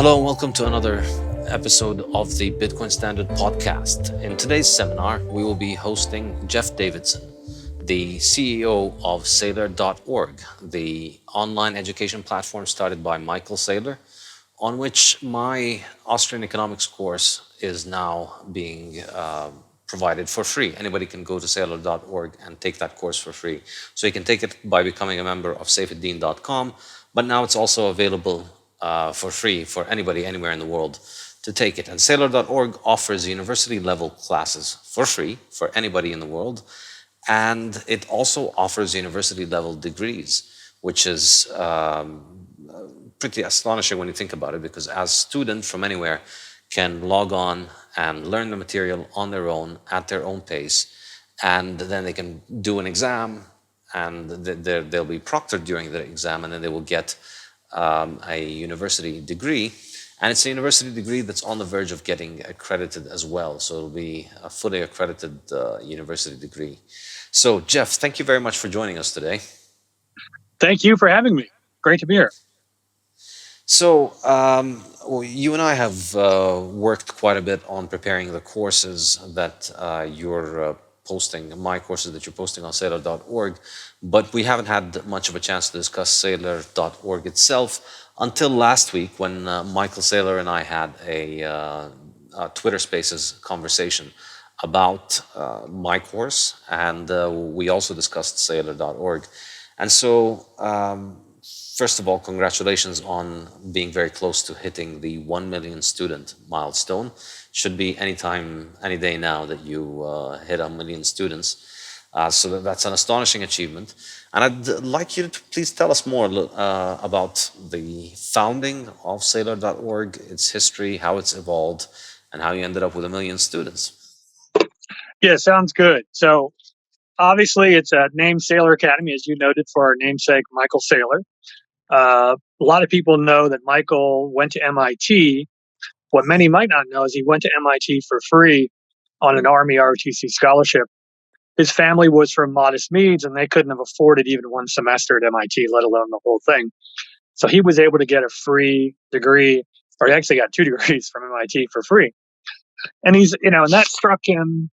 Hello and welcome to another episode of the Bitcoin Standard podcast. In today's seminar, we will be hosting Jeff Davidson, the CEO of Saylor.org, the online education platform started by Michael Saylor, on which my Austrian economics course is now being provided for free. Anybody can go to Saylor.org and take that course for free. So you can take it by becoming a member of Saifedean.com, but now it's also available for free for anybody anywhere in the world to take it. And Saylor.org offers university-level classes for free for anybody in the world. And it also offers university-level degrees, which is pretty astonishing when you think about it, because as students from anywhere can log on and learn the material on their own, at their own pace, and then they can do an exam, and they'll be proctored during the exam, and then they will get a university degree. And it's a university degree that's on the verge of getting accredited as well. So it'll be a fully accredited university degree. So, Jeff, thank you very much for joining us today. Thank you for having me. Great to be here. So, you and I have worked quite a bit on preparing the courses that you're posting, my courses that you're posting on Saylor.org, but we haven't had much of a chance to discuss Saylor.org itself until last week when Michael Saylor and I had a Twitter Spaces conversation about my course, and we also discussed Saylor.org. And so, first of all, congratulations on being very close to hitting the 1 million student milestone. Should be any time, any day now that you hit 1 million students. So that's an astonishing achievement. And I'd like you to please tell us more about the founding of Saylor.org, its history, how it's evolved, and how you ended up with 1 million students. Yeah, sounds good. So obviously it's named Saylor Academy, as you noted, for our namesake, Michael Saylor. A lot of people know that Michael went to MIT. What many might not know is he went to MIT for free on an Army ROTC scholarship. His family was from modest means, and they couldn't have afforded even one semester at MIT, let alone the whole thing. So he was able to get a free degree, or he actually got 2 degrees from MIT for free. And he's, and that struck him,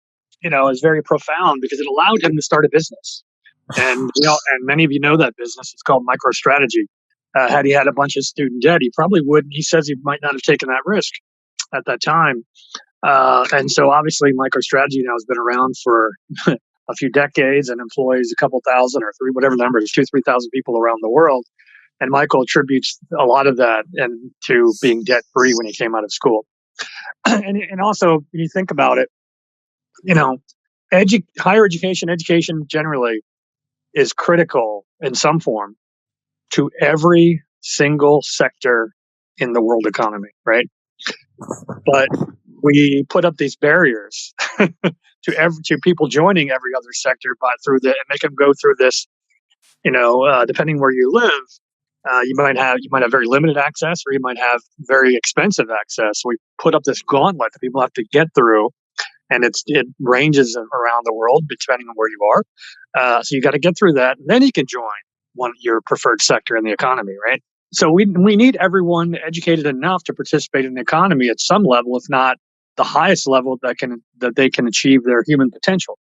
as very profound because it allowed him to start a business. And, and many of you know that business. It's called MicroStrategy. Had he had a bunch of student debt, he probably wouldn't. He says he might not have taken that risk at that time. And so obviously MicroStrategy now has been around for a few decades and employs a couple thousand or whatever the number is, 2,000-3,000 people around the world. And Michael attributes a lot of that to being debt free when he came out of school. And also, when you think about it, higher education generally is critical in some form to every single sector in the world economy, right? But we put up these barriers to people joining every other sector, but and make them go through this. Depending where you live, you might have very limited access, or you might have very expensive access. So we put up this gauntlet that people have to get through, and it ranges around the world depending on where you are. So you got to get through that, and then you can join your preferred sector in the economy, right? So we need everyone educated enough to participate in the economy at some level, if not the highest level that they can achieve their human potential.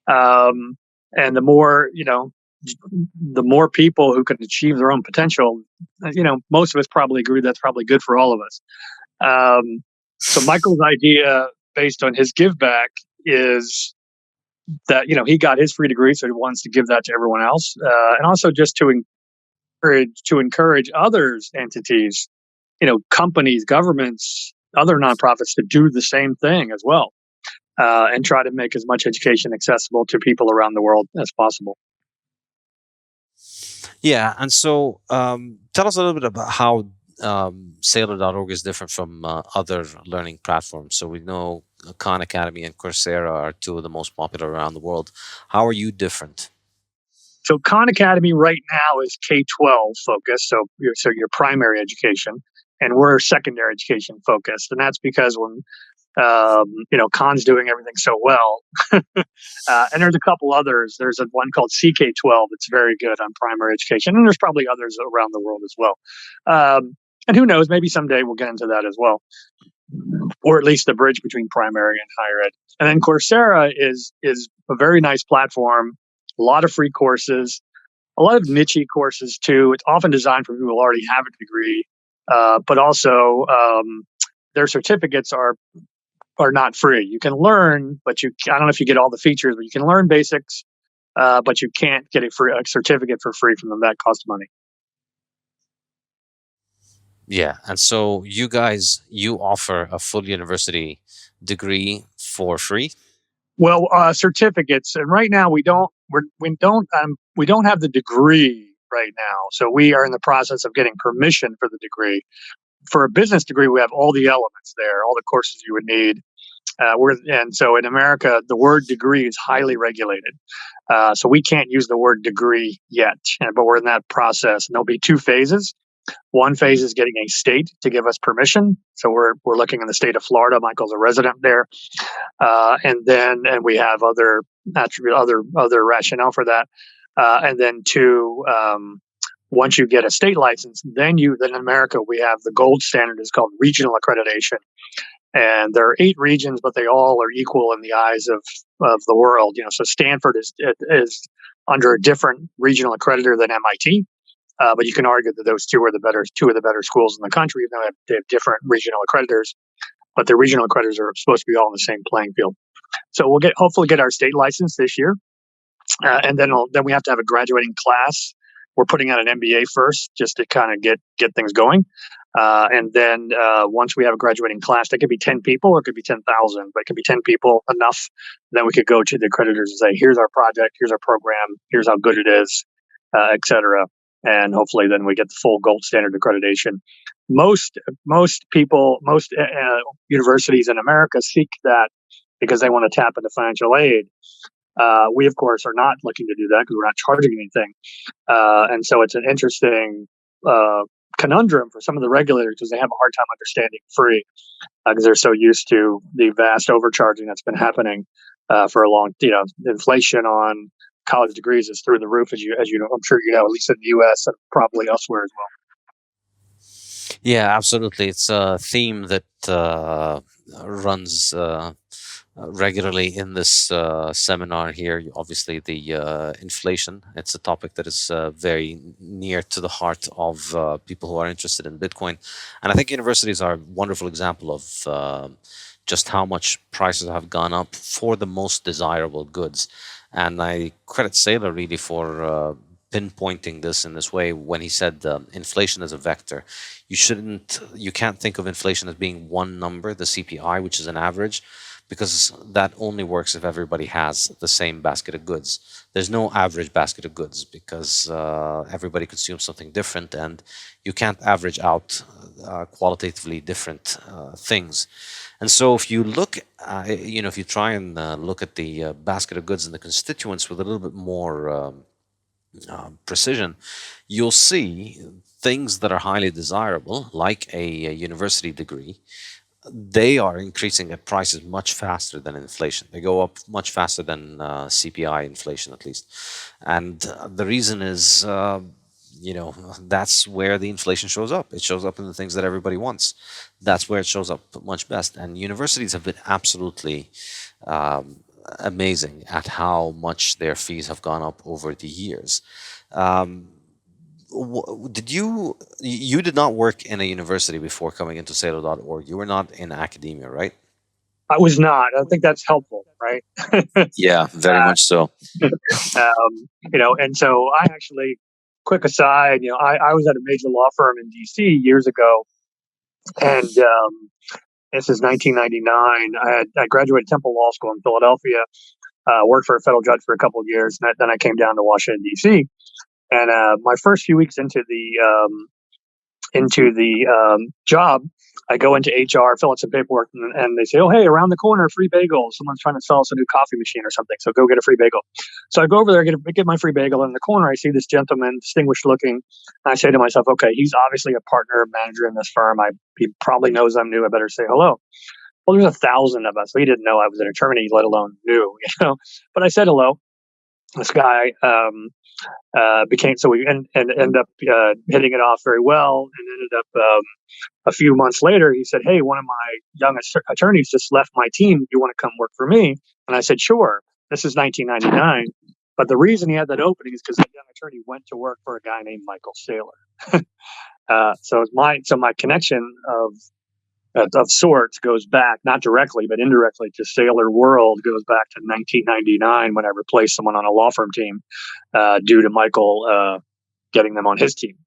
And the more people who can achieve their own potential, most of us probably agree that's probably good for all of us. So Michael's idea, based on his give back, is that he got his free degree, so he wants to give that to everyone else, and also just to encourage others, entities, companies, governments, other nonprofits to do the same thing as well, and try to make as much education accessible to people around the world as possible. Yeah, and so tell us a little bit about how Saylor.org is different from other learning platforms. So we know Khan Academy and Coursera are 2 of the most popular around the world. How are you different? So Khan Academy right now is K-12 focused, so your primary education, and we're secondary education focused, and that's because when Khan's doing everything so well, and there's a couple others. There's one called CK-12 that's very good on primary education, and there's probably others around the world as well. And who knows, maybe someday we'll get into that as well, or at least the bridge between primary and higher ed. And then Coursera is a very nice platform, a lot of free courses, a lot of niche courses too. It's often designed for people who already have a degree, but also their certificates are not free. You can learn, but I don't know if you get all the features, but you can learn basics, but you can't get a certificate for free from them. That costs money. Yeah, and so you offer a full university degree for free? Well, certificates, and right now we don't have the degree right now. So we are in the process of getting permission for the degree. For a business degree, we have all the elements there, all the courses you would need. And so in America, the word degree is highly regulated. So we can't use the word degree yet, but we're in that process. And there'll be two phases. One phase is getting a state to give us permission. So we're looking in the state of Florida. Michael's a resident there, and we have other rationale for that. And then two, once you get a state license, then in America we have the gold standard is called regional accreditation. And there are 8 regions, but they all are equal in the eyes of the world. So Stanford is under a different regional accreditor than MIT, but you can argue that those two of the better schools in the country. Even though they have different regional accreditors, but the regional accreditors are supposed to be all on the same playing field. So we'll hopefully get our state license this year, and then we have to have a graduating class. We're putting out an MBA first, just to kind of get things going. And then once we have a graduating class, that could be 10 people or it could be 10,000, but it could be 10 people enough. Then we could go to the accreditors and say, here's our project, here's our program, here's how good it is, et cetera. And hopefully then we get the full gold standard accreditation. Most universities in America seek that because they want to tap into financial aid. We, of course, are not looking to do that because we're not charging anything. And so it's an interesting conundrum for some of the regulators because they have a hard time understanding free because they're so used to the vast overcharging that's been happening for a long, inflation on college degrees is through the roof, as you know, I'm sure you know, at least in the U.S. and probably elsewhere as well. Yeah, absolutely. It's a theme that runs regularly in this seminar here. Obviously, the inflation. It's a topic that is very near to the heart of people who are interested in Bitcoin. And I think universities are a wonderful example of just how much prices have gone up for the most desirable goods. And I credit Saylor really for pinpointing this in this way when he said inflation is a vector. You can't think of inflation as being one number, the CPI, which is an average, because that only works if everybody has the same basket of goods. There's no average basket of goods because everybody consumes something different, and you can't average out qualitatively different things. And so if you look, if you try and look at the basket of goods and the constituents with a little bit more precision, you'll see things that are highly desirable, like a university degree. They are increasing at prices much faster than inflation. They go up much faster than CPI inflation, at least. And the reason is, that's where the inflation shows up. It shows up in the things that everybody wants. That's where it shows up much best. And universities have been absolutely amazing at how much their fees have gone up over the years. You did not work in a university before coming into Saylor.org. You were not in academia, right? I was not. I think that's helpful, right? Yeah, very much so. And so I actually, quick aside, I was at a major law firm in DC years ago, and this is 1999. I graduated Temple Law School in Philadelphia, worked for a federal judge for a couple of years, and then I came down to Washington D.C. And my first few weeks into the job, I go into HR, fill out some paperwork, and they say, "Oh, hey, around the corner, free bagel. Someone's trying to sell us a new coffee machine or something. So go get a free bagel." So I go over there, get my free bagel. In the corner, I see this gentleman, distinguished looking. And I say to myself, "Okay, he's obviously a partner, manager in this firm. He probably knows I'm new. I better say hello." Well, there's 1,000 of us. So he didn't know I was an attorney, let alone new. But I said hello. this guy became, so we ended up hitting it off very well, and ended up a few months later, he said, "Hey, one of my young attorneys just left my team. You want to come work for me?" And I said, "Sure." This is 1999. But the reason he had that opening is because that young attorney went to work for a guy named Michael Saylor. So my connection of sorts goes back, not directly, but indirectly, to Saylor World, goes back to 1999 when I replaced someone on a law firm team due to Michael getting them on his team.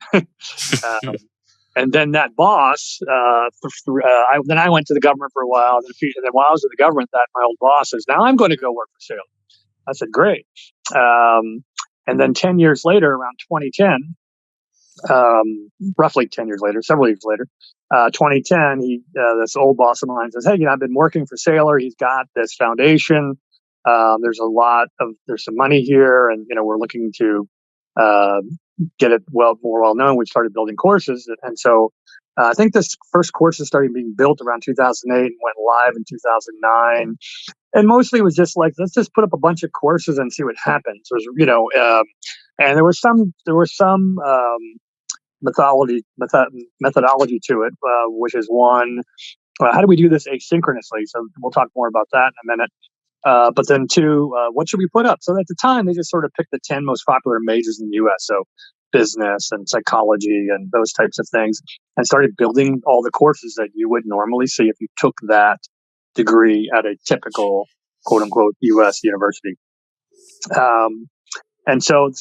And then that boss, then I went to the government for a while. And then while I was in the government, my old boss says, "Now I'm going to go work for Saylor." I said, "Great." And then 10 years later, around 2010, roughly 10 years later, several years later, 2010, this old boss of mine says, "Hey, I've been working for Saylor. He's got this foundation. There's some money here, and we're looking to get it more well known." We started building courses, and so I think this first courses started being built around 2008 and went live in 2009. And mostly it was just like, let's just put up a bunch of courses and see what happens. And there was some methodology to it, which is one, how do we do this asynchronously? So we'll talk more about that in a minute. But then two, what should we put up? So at the time, they just sort of picked the 10 most popular majors in the U.S. So business and psychology and those types of things, and started building all the courses that you would normally see if you took that degree at a typical quote unquote U.S. university. And so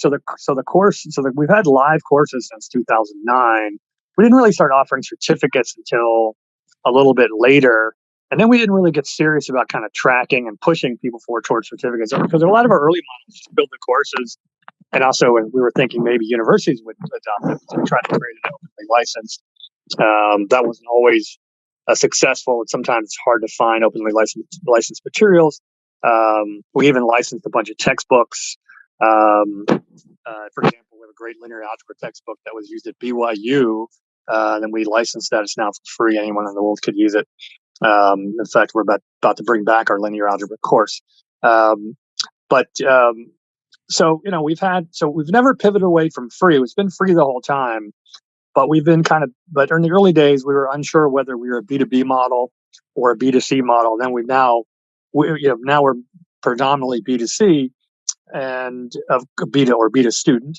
we've had live courses since 2009. We didn't really start offering certificates until a little bit later. And then we didn't really get serious about kind of tracking and pushing people forward towards certificates, because a lot of our early models just build the courses. And also we were thinking maybe universities would adopt it. So we tried to create an openly licensed. That wasn't always successful. And sometimes it's hard to find openly licensed materials. We even licensed a bunch of textbooks. For example, we have a great linear algebra textbook that was used at BYU. Then we licensed that. It's now for free. Anyone in the world could use it. In fact, we're about to bring back our linear algebra course. So we've never pivoted away from free. It's been free the whole time, but but in the early days, we were unsure whether we were a B2B model or a B2C model. Then now we're predominantly B2C and of beta or beta student.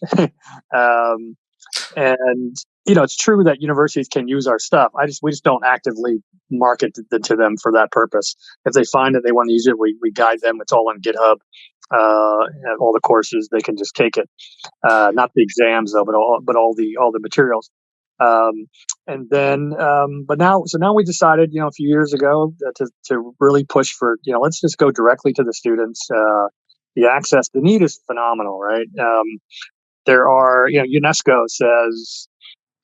And it's true that universities can use our stuff. We just don't actively market to them for that purpose. If they find that they want to use it, we guide them. It's all on GitHub. And all the courses, they can just take it. Not the exams though, but all the materials. But now we decided, a few years ago to really push for, let's just go directly to the students. The need is phenomenal, right? There are, UNESCO says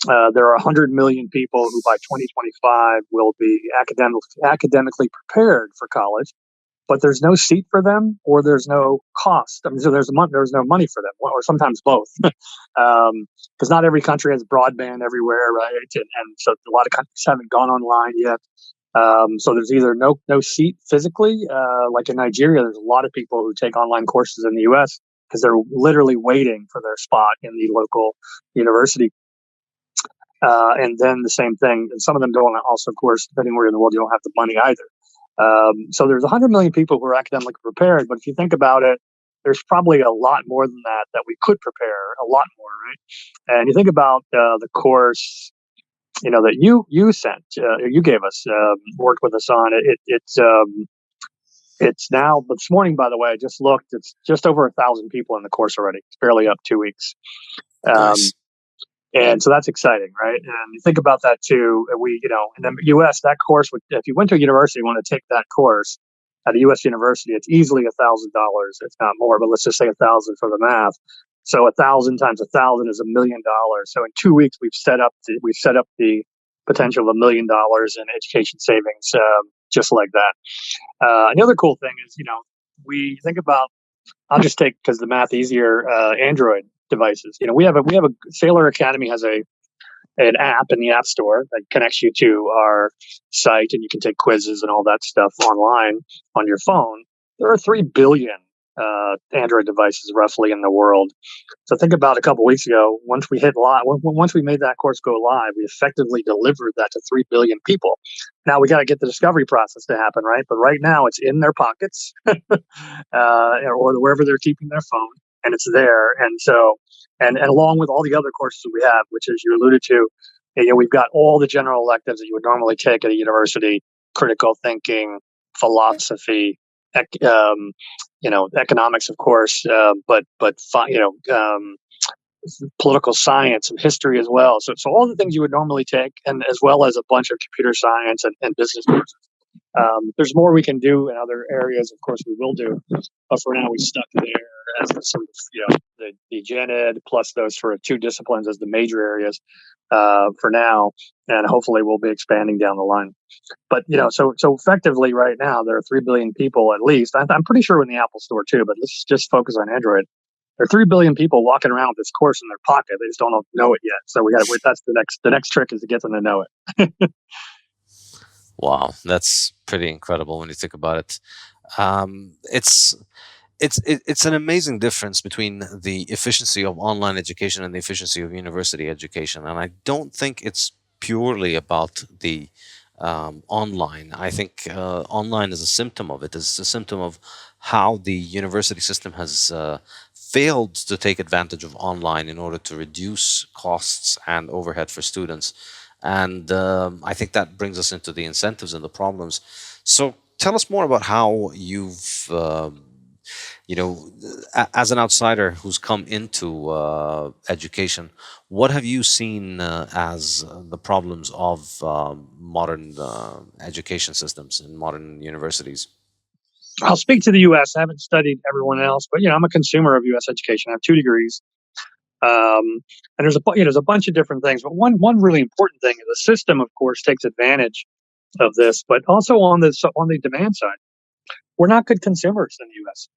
there are 100 million people who by 2025 will be academically prepared for college, but there's no seat for them, or there's no cost. So there's no money for them, or sometimes both, because not every country has broadband everywhere, right? And so a lot of countries haven't gone online yet. So there's either no seat physically, like in Nigeria, there's a lot of people who take online courses in the U.S. because they're literally waiting for their spot in the local university. And then the same thing, and some of them don't also, of course, depending where in the world, you don't have the money either. So there's 100 million people who are academically prepared, but if you think about it, there's probably a lot more than that we could prepare, a lot more, right? And you think about the course, that you sent, you gave us, worked with us on it. It's now, but this morning, by the way, I just looked. It's just over 1,000 people in the course already. It's barely up 2 weeks. Nice. And so that's exciting, right? And you think about that too. In the U.S., that course if you went to a university and want to take that course at a U.S. university, it's easily $1,000, if not more. But let's just say 1,000 for the math. So 1,000 times 1,000 is $1 million. So in 2 weeks, we've set up the potential of $1 million in education savings, just like that. The other cool thing is, we think about. I'll just take, because the math easier, Android devices. We have a Saylor Academy has an app in the App Store that connects you to our site, and you can take quizzes and all that stuff online on your phone. There are 3 billion Android devices roughly in the world. So think about a couple weeks ago, once we hit live, once we made that course go live, we effectively delivered that to 3 billion people. Now we got to get the discovery process to happen, right? But right now it's in their pockets or wherever they're keeping their phone, and it's there. And so, and along with all the other courses we have, which as you alluded to, we've got all the general electives that you would normally take at a university: critical thinking, philosophy, economics, of course, but political science and history as well. So all the things you would normally take, and as well as a bunch of computer science and business courses. There's more we can do in other areas. Of course, we will do, but for now, we stuck there as the sort of the gen ed plus those sort of two disciplines as the major areas for now, and hopefully we'll be expanding down the line. But so effectively, right now there are 3 billion people at least. I'm pretty sure in the Apple Store too, but let's just focus on Android. There are 3 billion people walking around with this course in their pocket. They just don't know it yet. So that's the next trick is to get them to know it. Wow, that's pretty incredible when you think about it. It's it's an amazing difference between the efficiency of online education and the efficiency of university education, and I don't think it's purely about the online. I think online is a symptom of it. It's a symptom of how the university system has failed to take advantage of online in order to reduce costs and overhead for students. And I think that brings us into the incentives and the problems. So tell us more about how you've, as an outsider who's come into education, what have you seen as the problems of modern education systems in modern universities? I'll speak to the U.S. I haven't studied everyone else, but I'm a consumer of U.S. education. I have 2 degrees. And there's a bunch of different things, but one really important thing is the system, of course, takes advantage of this, but also on the demand side, we're not good consumers in the U.S.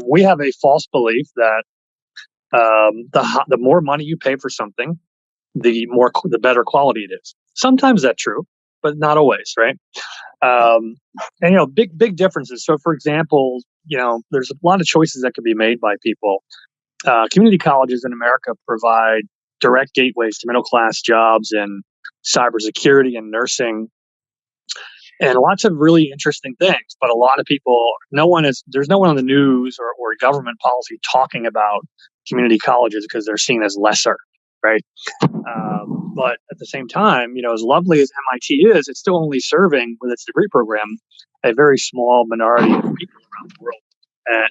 We have a false belief that the more money you pay for something, the better quality it is. Sometimes that's true, but not always, right? And big differences. So, for example, there's a lot of choices that can be made by people. Community colleges in America provide direct gateways to middle class jobs in cybersecurity and nursing, and lots of really interesting things. But a lot of people, there's no one on the news or government policy talking about community colleges because they're seen as lesser, right? But at the same time, as lovely as MIT is, it's still only serving with its degree program a very small minority of people around the world.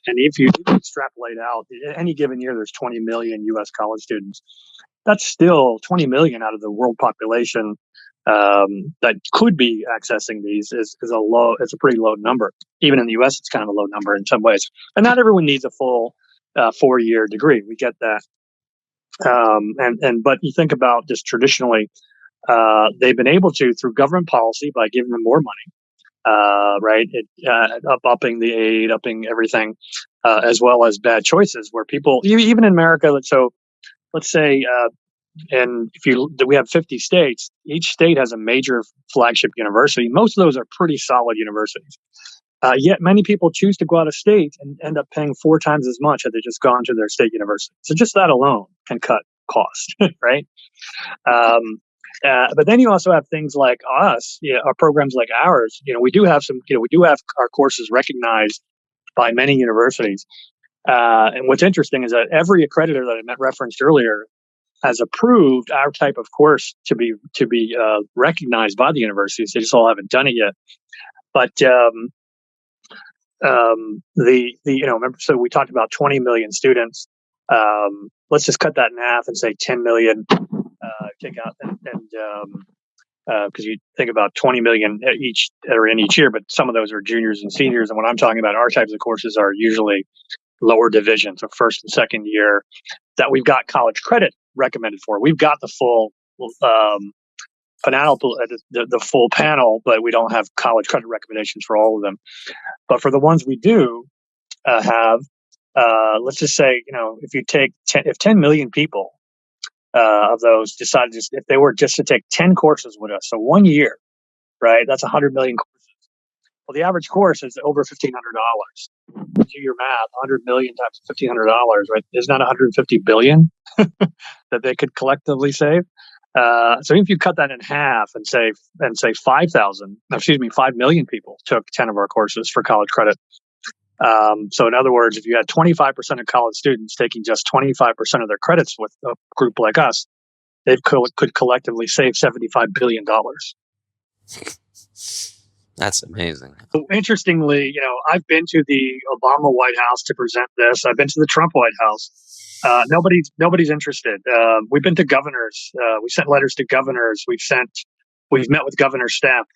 And if you extrapolate out, any given year, there's 20 million U.S. college students. That's still 20 million out of the world population that could be accessing these is it's a pretty low number. Even in the U.S., it's kind of a low number in some ways. And not everyone needs a full 4-year degree. We get that. But you think about just traditionally, they've been able to, through government policy, by giving them more money, right? Upping the aid, upping everything, as well as bad choices where people, even in America, let's say, and we have 50 states, each state has a major flagship university. Most of those are pretty solid universities. Yet many people choose to go out of state and end up paying 4 times as much had they just gone to their state university. So just that alone can cut cost, right? But then you also have things like us, our programs like ours. We do have our courses recognized by many universities. And what's interesting is that every accreditor that I referenced earlier has approved our type of course to be recognized by the universities. They just all haven't done it yet. But remember, so we talked about 20 million students. Let's just cut that in half and say 10 million. Take out because you think about 20 million each in each year, but some of those are juniors and seniors. And what I'm talking about, our types of courses are usually lower division, so first and second year that we've got college credit recommended for. We've got the full the full panel, but we don't have college credit recommendations for all of them. But for the ones we do have, let's just say, if you take 10 million people of those decided if they were just to take 10 courses with us, so 1 year, right? That's 100 million courses. Well, the average course is over $1,500. Do your math: 100 million times $1,500, right? Isn't that 150 billion that they could collectively save? So if you cut that in half and say 5 million people took 10 of our courses for college credit. So in other words, if you had 25% of college students taking just 25% of their credits with a group like us, they could collectively save $75 billion. That's amazing. So interestingly, I've been to the Obama White House to present this. I've been to the Trump White House. Nobody's interested. We've been to governors. We sent letters to governors. We've met with governor staff.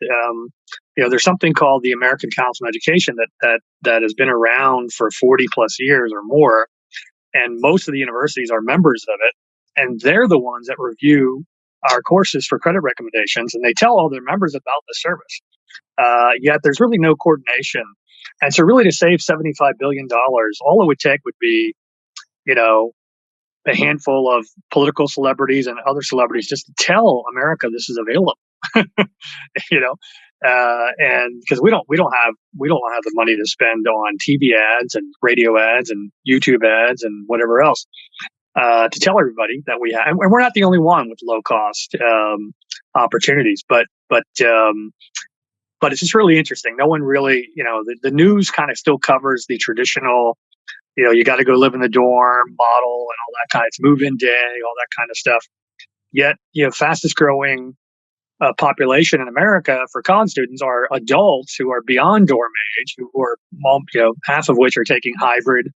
There's something called the American Council on Education that has been around for 40 plus years or more, and most of the universities are members of it, and they're the ones that review our courses for credit recommendations, and they tell all their members about the service. Yet there's really no coordination, and so really to save $75 billion, all it would take would be, a handful of political celebrities and other celebrities just to tell America this is available. And because we don't have the money to spend on TV ads and radio ads and YouTube ads and whatever else to tell everybody that we have, and we're not the only one with low cost opportunities, but it's just really interesting. No one really, the news kind of still covers the traditional, you got to go live in the dorm model and all that kind of, it's move-in day, all that kind of stuff. Yet, fastest growing population in America for college students are adults who are beyond dorm age, who are, half of which are taking hybrid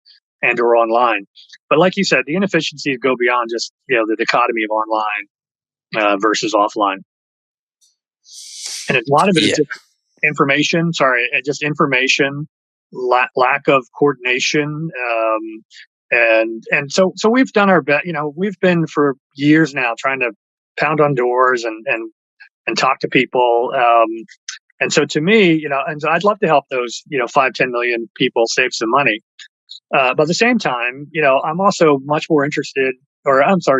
and or online. But like you said, the inefficiencies go beyond just, the dichotomy of online versus offline. And a lot of it is just information. Information, lack of coordination. And so we've done our best. We've been for years now trying to pound on doors and talk to people. And so to me, and so I'd love to help those, 5-10 million people save some money. But at the same time, I'm also much more interested,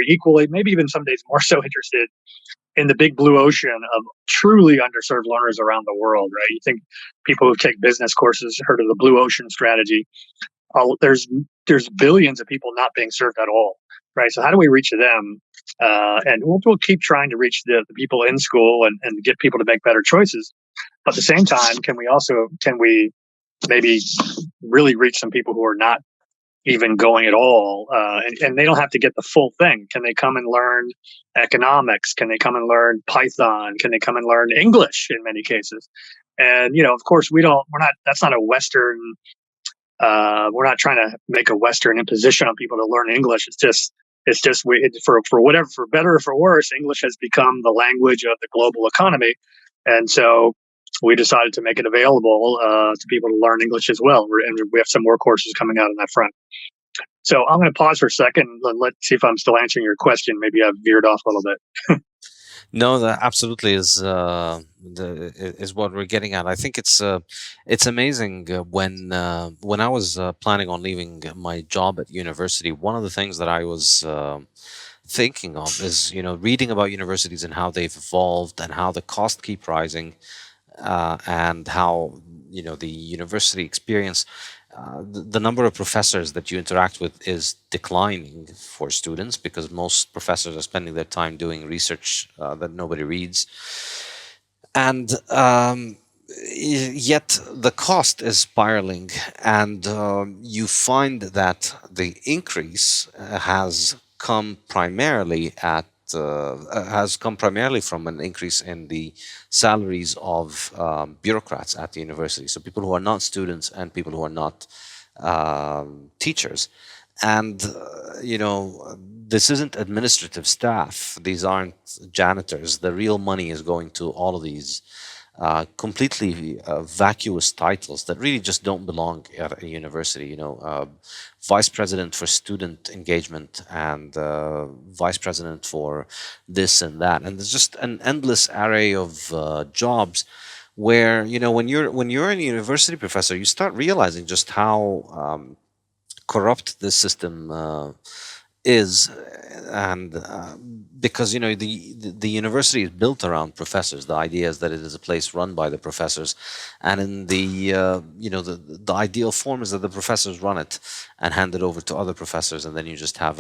equally, maybe even some days more so interested in the big blue ocean of truly underserved learners around the world, right? You think people who take business courses heard of the blue ocean strategy. There's billions of people not being served at all, right? So how do we reach them? And we'll keep trying to reach the people in school and get people to make better choices. But at the same time, can we maybe really reach some people who are not even going at all, and they don't have to get the full thing? Can they come and learn economics? Can they come and learn Python? Can they come and learn English in many cases? And of course, that's not a Western. We're not trying to make a Western imposition on people to learn English. For whatever, for better or for worse, English has become the language of the global economy, and so we decided to make it available to people to learn English as well. And we have some more courses coming out on that front. So I'm going to pause for a second and let's see if I'm still answering your question. Maybe I've veered off a little bit. No, that absolutely is what we're getting at. I think it's amazing when I was planning on leaving my job at university. One of the things that I was thinking of is reading about universities and how they've evolved and how the costs keep rising, and how the university experience. The number of professors that you interact with is declining for students because most professors are spending their time doing research that nobody reads. And yet the cost is spiraling, and you find that the increase has come primarily from an increase in the salaries of bureaucrats at the university. So people who are not students and people who are not teachers. And, this isn't administrative staff. These aren't janitors. The real money is going to all of these completely vacuous titles that really just don't belong at a university. Vice president for student engagement and vice president for this and that, and there's just an endless array of jobs where when you're a university professor, you start realizing just how corrupt this system is, and because the university is built around professors. The idea is that it is a place run by the professors, and in the ideal form is that the professors run it and hand it over to other professors, and then you just have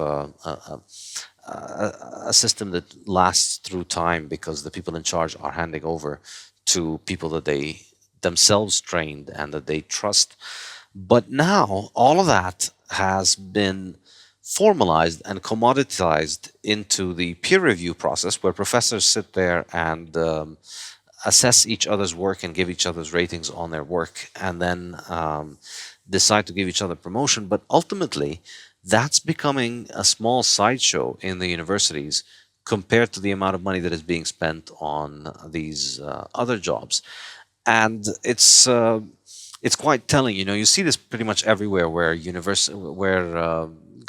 a system that lasts through time because the people in charge are handing over to people that they themselves trained and that they trust. But now all of that has been formalized and commoditized into the peer review process, where professors sit there and assess each other's work and give each other's ratings on their work, and then decide to give each other promotion. But ultimately, that's becoming a small sideshow in the universities compared to the amount of money that is being spent on these other jobs. And it's quite telling. You see this pretty much everywhere where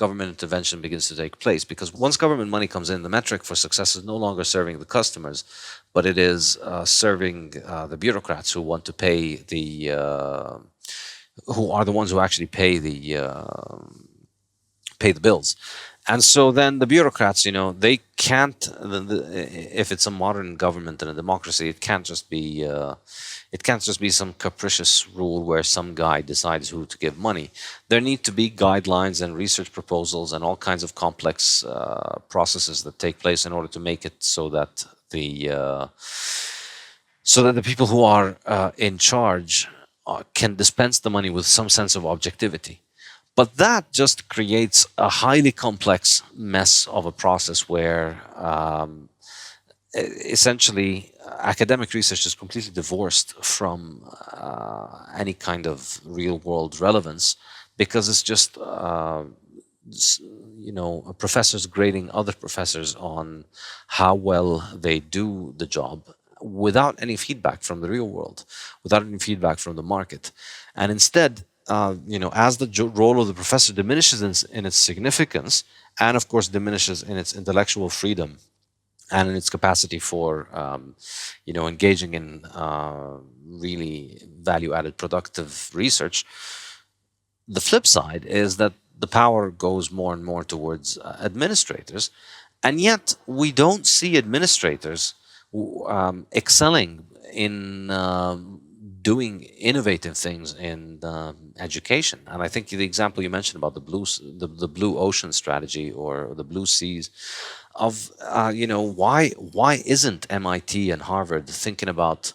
government intervention begins to take place, because once government money comes in, the metric for success is no longer serving the customers, but it is serving the bureaucrats who want to pay who are the ones who actually pay the bills. And so then the bureaucrats, they can't. If it's a modern government and a democracy, it can't just be some capricious rule where some guy decides who to give money. There need to be guidelines and research proposals and all kinds of complex processes that take place in order to make it so that the people who are in charge can dispense the money with some sense of objectivity. But that just creates a highly complex mess of a process where essentially academic research is completely divorced from any kind of real world relevance, because it's just professors grading other professors on how well they do the job without any feedback from the real world, without any feedback from the market. And instead, as the role of the professor diminishes in its significance, and of course diminishes in its intellectual freedom and in its capacity for, engaging in really value-added productive research, the flip side is that the power goes more and more towards administrators, and yet we don't see administrators excelling in doing innovative things in education. And I think the example you mentioned about the blue ocean strategy or the blue seas, of why isn't MIT and Harvard thinking about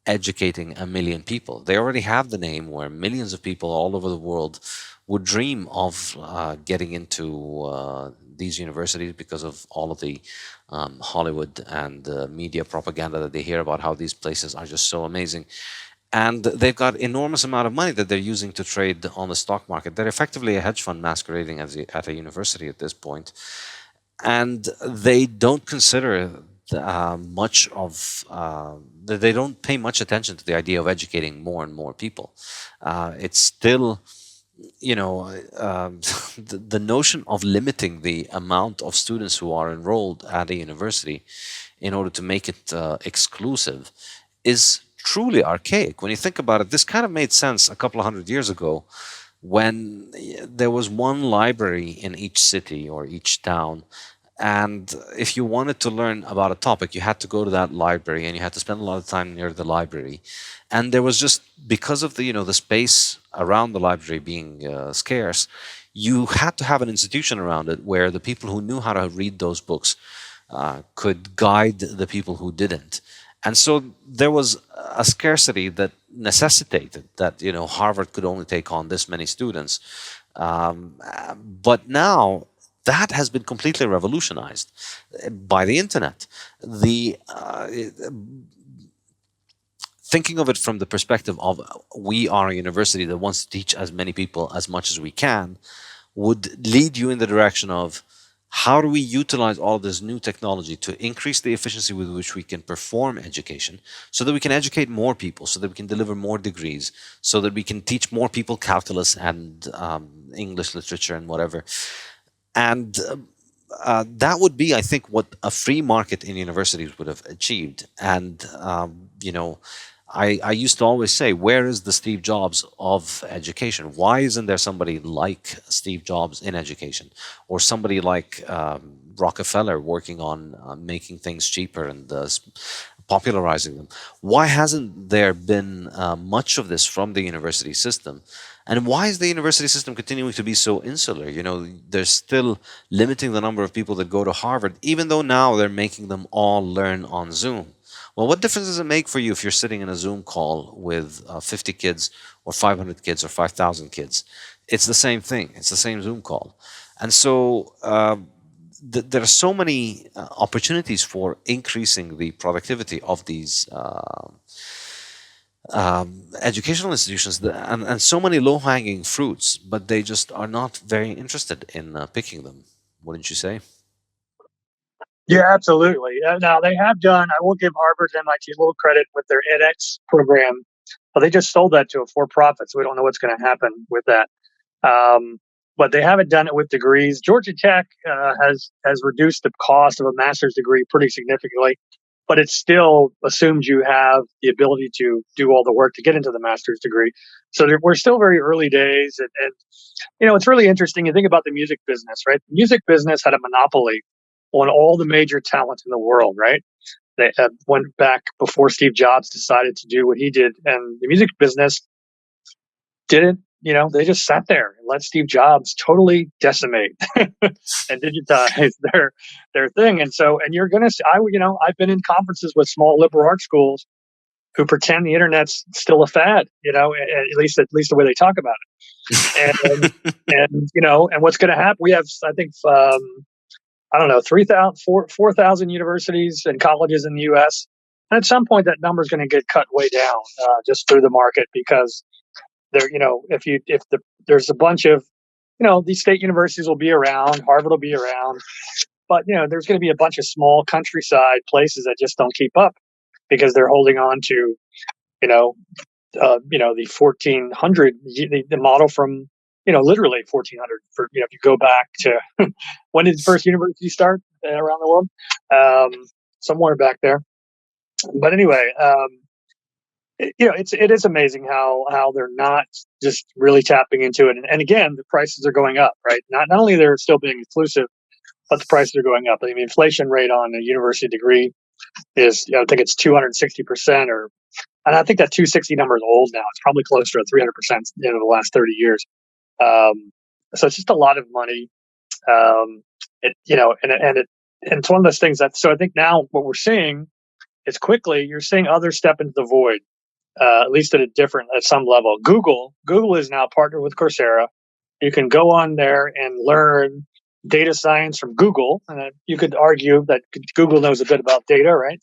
educating 1 million people? They already have the name where millions of people all over the world would dream of getting into these universities because of all of the Hollywood and media propaganda that they hear about how these places are just so amazing. And they've got enormous amount of money that they're using to trade on the stock market. They're effectively a hedge fund masquerading as at a university at this point. And they don't consider they don't pay much attention to the idea of educating more and more people. It's still, the notion of limiting the amount of students who are enrolled at a university in order to make it exclusive is truly archaic. When you think about it, this kind of made sense a couple of hundred years ago, when there was one library in each city or each town. And if you wanted to learn about a topic, you had to go to that library and you had to spend a lot of time near the library. And there was just, because of the space around the library being scarce, you had to have an institution around it where the people who knew how to read those books could guide the people who didn't. And so there was a scarcity that necessitated that Harvard could only take on this many students. But now that has been completely revolutionized by the internet. Thinking of it from the perspective of we are a university that wants to teach as many people as much as we can would lead you in the direction of, how do we utilize all this new technology to increase the efficiency with which we can perform education, so that we can educate more people, so that we can deliver more degrees, so that we can teach more people calculus and English literature and whatever. And that would be, I think, what a free market in universities would have achieved. And, I used to always say, where is the Steve Jobs of education? Why isn't there somebody like Steve Jobs in education, or somebody like Rockefeller working on making things cheaper and popularizing them? Why hasn't there been much of this from the university system? And why is the university system continuing to be so insular? They're still limiting the number of people that go to Harvard, even though now they're making them all learn on Zoom. Well, what difference does it make for you if you're sitting in a Zoom call with 50 kids or 500 kids or 5,000 kids? It's the same thing. It's the same Zoom call. And so there are so many opportunities for increasing the productivity of these educational institutions, and so many low-hanging fruits, but they just are not very interested in picking them. Wouldn't you say? Yeah, absolutely. Now they have done. I will give Harvard and MIT a little credit with their edX program, but they just sold that to a for-profit, so we don't know what's going to happen with that. But they haven't done it with degrees. Georgia Tech has reduced the cost of a master's degree pretty significantly, but it still assumes you have the ability to do all the work to get into the master's degree. So we're still very early days, and it's really interesting. You think about the music business, right? The music business had a monopoly on all the major talent in the world, right? They went back before Steve Jobs decided to do what he did, and the music business didn't. They just sat there and let Steve Jobs totally decimate and digitize their thing. And you're gonna see. I've been in conferences with small liberal arts schools who pretend the internet's still a fad. At least the way they talk about it. And what's going to happen? We have, I think, I don't know, 4,000 universities and colleges in the U.S. And at some point, that number is going to get cut way down just through the market, because there's a bunch of, these state universities will be around, Harvard will be around, but there's going to be a bunch of small countryside places that just don't keep up because they're holding on to, the 1400, the model from, literally 1400. For if you go back to when did the first university start around the world, somewhere back there. But anyway, it is amazing how they're not just really tapping into it. And again, the prices are going up, right? Not only they're still being inclusive, but the prices are going up. I mean, inflation rate on a university degree is, I think it's 260%, and I think that 260 number is old now. It's probably closer to 300% in the last 30 years. So it's just a lot of money. And it's one of those things so I think now what we're seeing is quickly you're seeing others step into the void, at least at some level. Google is now partnered with Coursera. You can go on there and learn data science from Google. And you could argue that Google knows a bit about data, right?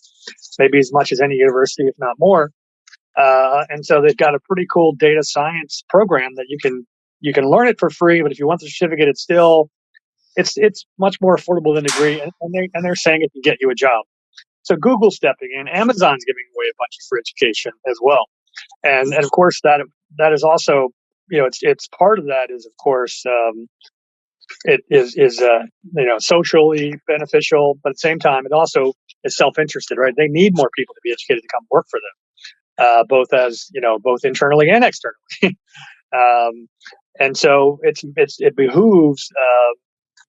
Maybe as much as any university, if not more. And so they've got a pretty cool data science program that you can learn it for free, but if you want the certificate, it's much more affordable than a degree, and they're saying it can get you a job. So Google's stepping in. Amazon's giving away a bunch of free education as well, and of course that is also, it's part of that is, of course, it is socially beneficial, but at the same time it also is self-interested, right? They need more people to be educated to come work for them, both internally and externally. And so it behooves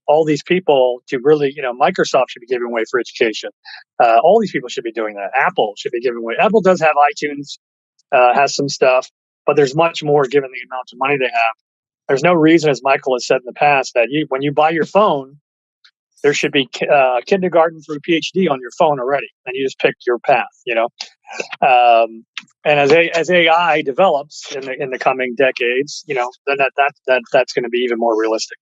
all these people to really, Microsoft should be giving away for education. All these people should be doing that. Apple should be giving away. Apple does have iTunes, has some stuff, but there's much more given the amount of money they have. There's no reason, as Michael has said in the past, that when you buy your phone, there should be kindergarten through PhD on your phone already, and you just pick your path. And as AI develops in the coming decades, then that's going to be even more realistic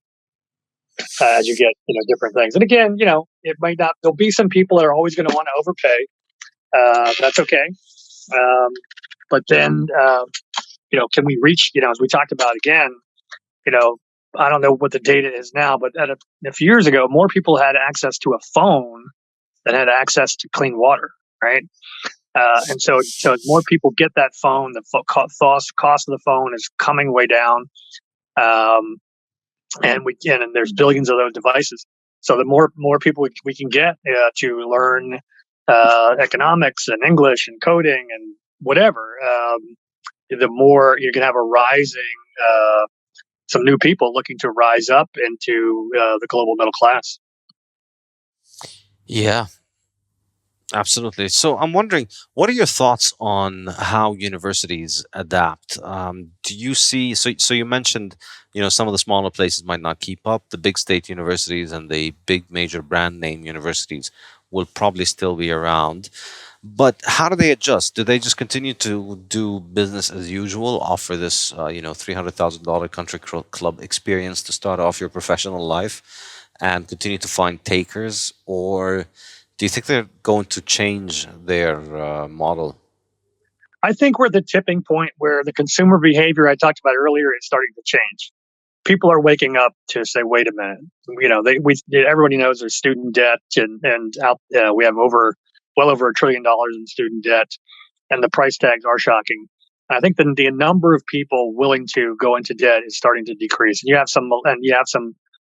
as you get different things. And again, it might not. There'll be some people that are always going to want to overpay. That's okay. But then can we reach? As we talked about again, I don't know what the data is now, but a few years ago, more people had access to a phone than had access to clean water, right? And so as more people get that phone, the cost of the phone is coming way down, and there's billions of those devices. So the more people we can get to learn economics and English and coding and whatever, the more you're going to have a rising, some new people looking to rise up into the global middle class. Yeah, absolutely. So I'm wondering, what are your thoughts on how universities adapt? Do you see? So you mentioned, some of the smaller places might not keep up. The big state universities and the big major brand name universities will probably still be around. But how do they adjust? Do they just continue to do business as usual, offer this, $300,000 country club experience to start off your professional life, and continue to find takers, or do you think they're going to change their model? I think we're at the tipping point where the consumer behavior I talked about earlier is starting to change. People are waking up to say, "Wait a minute." Everybody knows there's student debt, and out we have well over $1 trillion in student debt, and the price tags are shocking. I think the number of people willing to go into debt is starting to decrease, and you have some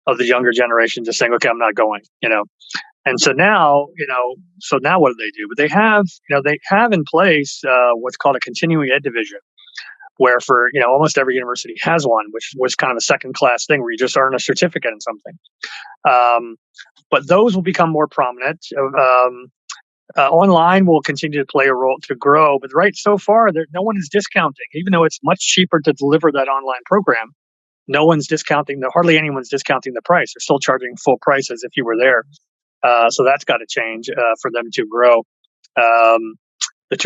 of the younger generation just saying, "Okay, I'm not going." And so now, what do they do? But they have in place what's called a continuing ed division, where for almost every university has one, which was kind of a second class thing where you just earn a certificate in something. But those will become more prominent. Online will continue to play a role to grow, but so far no one is discounting, even though it's much cheaper to deliver that online program. No one's discounting hardly anyone's discounting the price. They're still charging full price as if you were there. So that's got to change for them to grow. The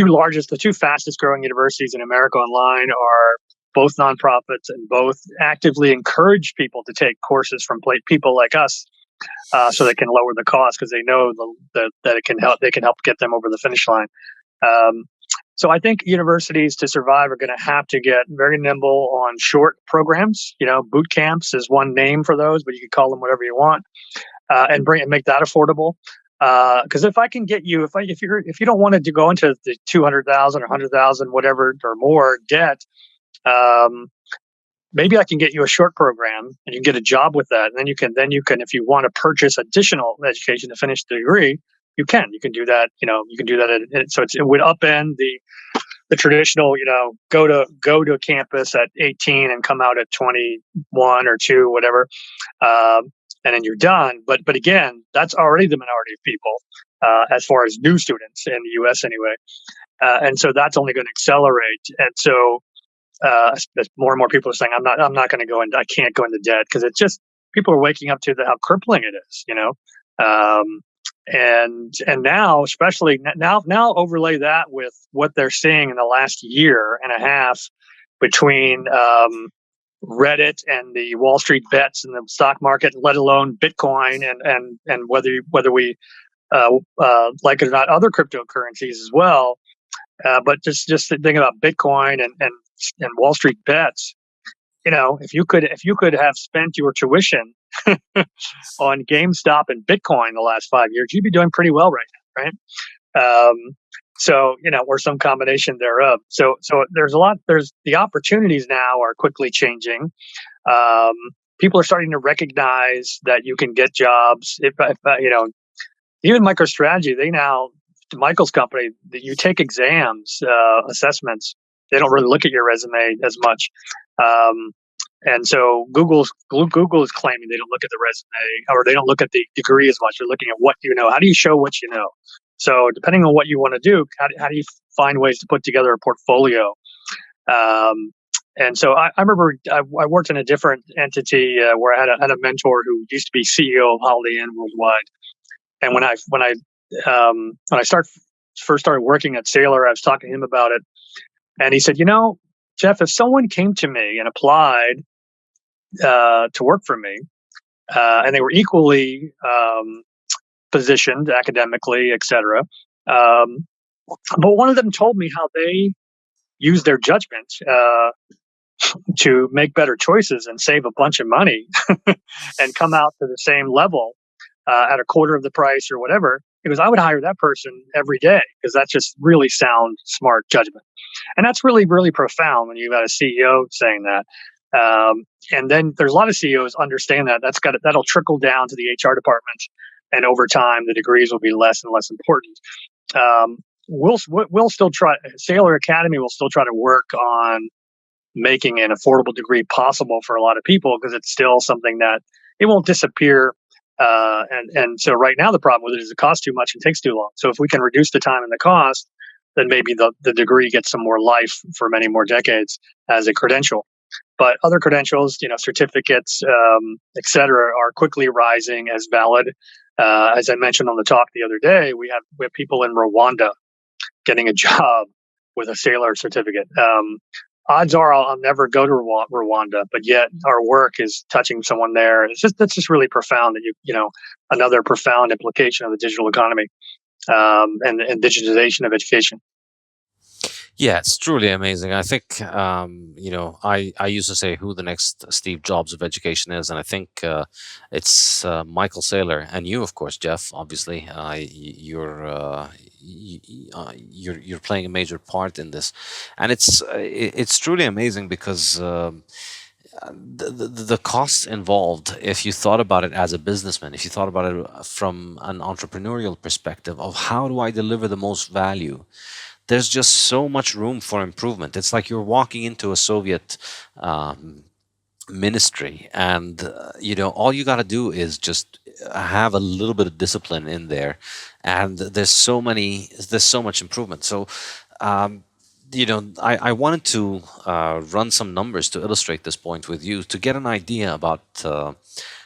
two fastest growing universities in America online are both nonprofits, and both actively encourage people to take courses from people like us, so they can lower the cost because they know that it can help. They can help get them over the finish line. So I think universities to survive are going to have to get very nimble on short programs. Boot camps is one name for those, but you can call them whatever you want, and make that affordable. Because if I can get you, if you don't want to go into the 200,000 or 100,000, whatever or more debt, maybe I can get you a short program and you can get a job with that. And then you can, if you want to purchase additional education to finish the degree, you can do that. You can do that. So it would upend the traditional, go to campus at 18 and come out at 21 or 2, whatever. And then you're done. But again, that's already the minority of people, as far as new students in the U.S. anyway. And so that's only going to accelerate. And so as more and more people are saying, I'm not going to go into, I can't go into debt, because it's just, people are waking up to how crippling it is, and now, especially now overlay that with what they're seeing in the last year and a half between Reddit and the Wall Street bets and the stock market, let alone Bitcoin, and whether we like it or not, other cryptocurrencies as well. But just think about Bitcoin and Wall Street bets. If you could have spent your tuition on GameStop and Bitcoin the last 5 years, you'd be doing pretty well right now, right? Or some combination thereof. So there's the opportunities now are quickly changing. People are starting to recognize that you can get jobs. Even MicroStrategy, Michael's company, that you take exams, assessments. They don't really look at your resume as much. And so Google is claiming they don't look at the resume, or they don't look at the degree as much. They're looking at what you know. How do you show what you know? So depending on what you want to do, how do you find ways to put together a portfolio? And so I remember I worked in a different entity where I had a mentor who used to be CEO of Holiday Inn Worldwide. And when I first started working at Saylor, I was talking to him about it, and he said, Jeff, if someone came to me and applied to work for me, and they were equally positioned academically, etc., but one of them told me how they use their judgment to make better choices and save a bunch of money and come out to the same level at a quarter of the price or whatever. Because I would hire that person every day, because that's just really sound, smart judgment. And that's really, really profound when you've got a CEO saying that. And then there's a lot of CEOs understand that. That'll trickle down to the HR department. And over time, the degrees will be less and less important. we'll still try. Saylor Academy will still try to work on making an affordable degree possible for a lot of people, because it's still something that it won't disappear. And so right now the problem with it is it costs too much and takes too long. So if we can reduce the time and the cost, then maybe the degree gets some more life for many more decades as a credential. But other credentials, certificates, et cetera, are quickly rising as valid. As I mentioned on the talk the other day, we have people in Rwanda getting a job with a Saylor certificate. Odds are I'll never go to Rwanda, but yet our work is touching someone there. That's just really profound. That another profound implication of the digital economy, and digitization of education. Yeah, it's truly amazing. I think, I used to say who the next Steve Jobs of education is, and I think it's Michael Saylor, and you, of course, Jeff. Obviously, you're playing a major part in this, and it's truly amazing because. The costs involved, if you thought about it as a businessman, if you thought about it from an entrepreneurial perspective of how do I deliver the most value, there's just so much room for improvement. It's like you're walking into a Soviet ministry, and all you got to do is just have a little bit of discipline in there, and there's so much improvement. So I wanted to run some numbers to illustrate this point with you to get an idea about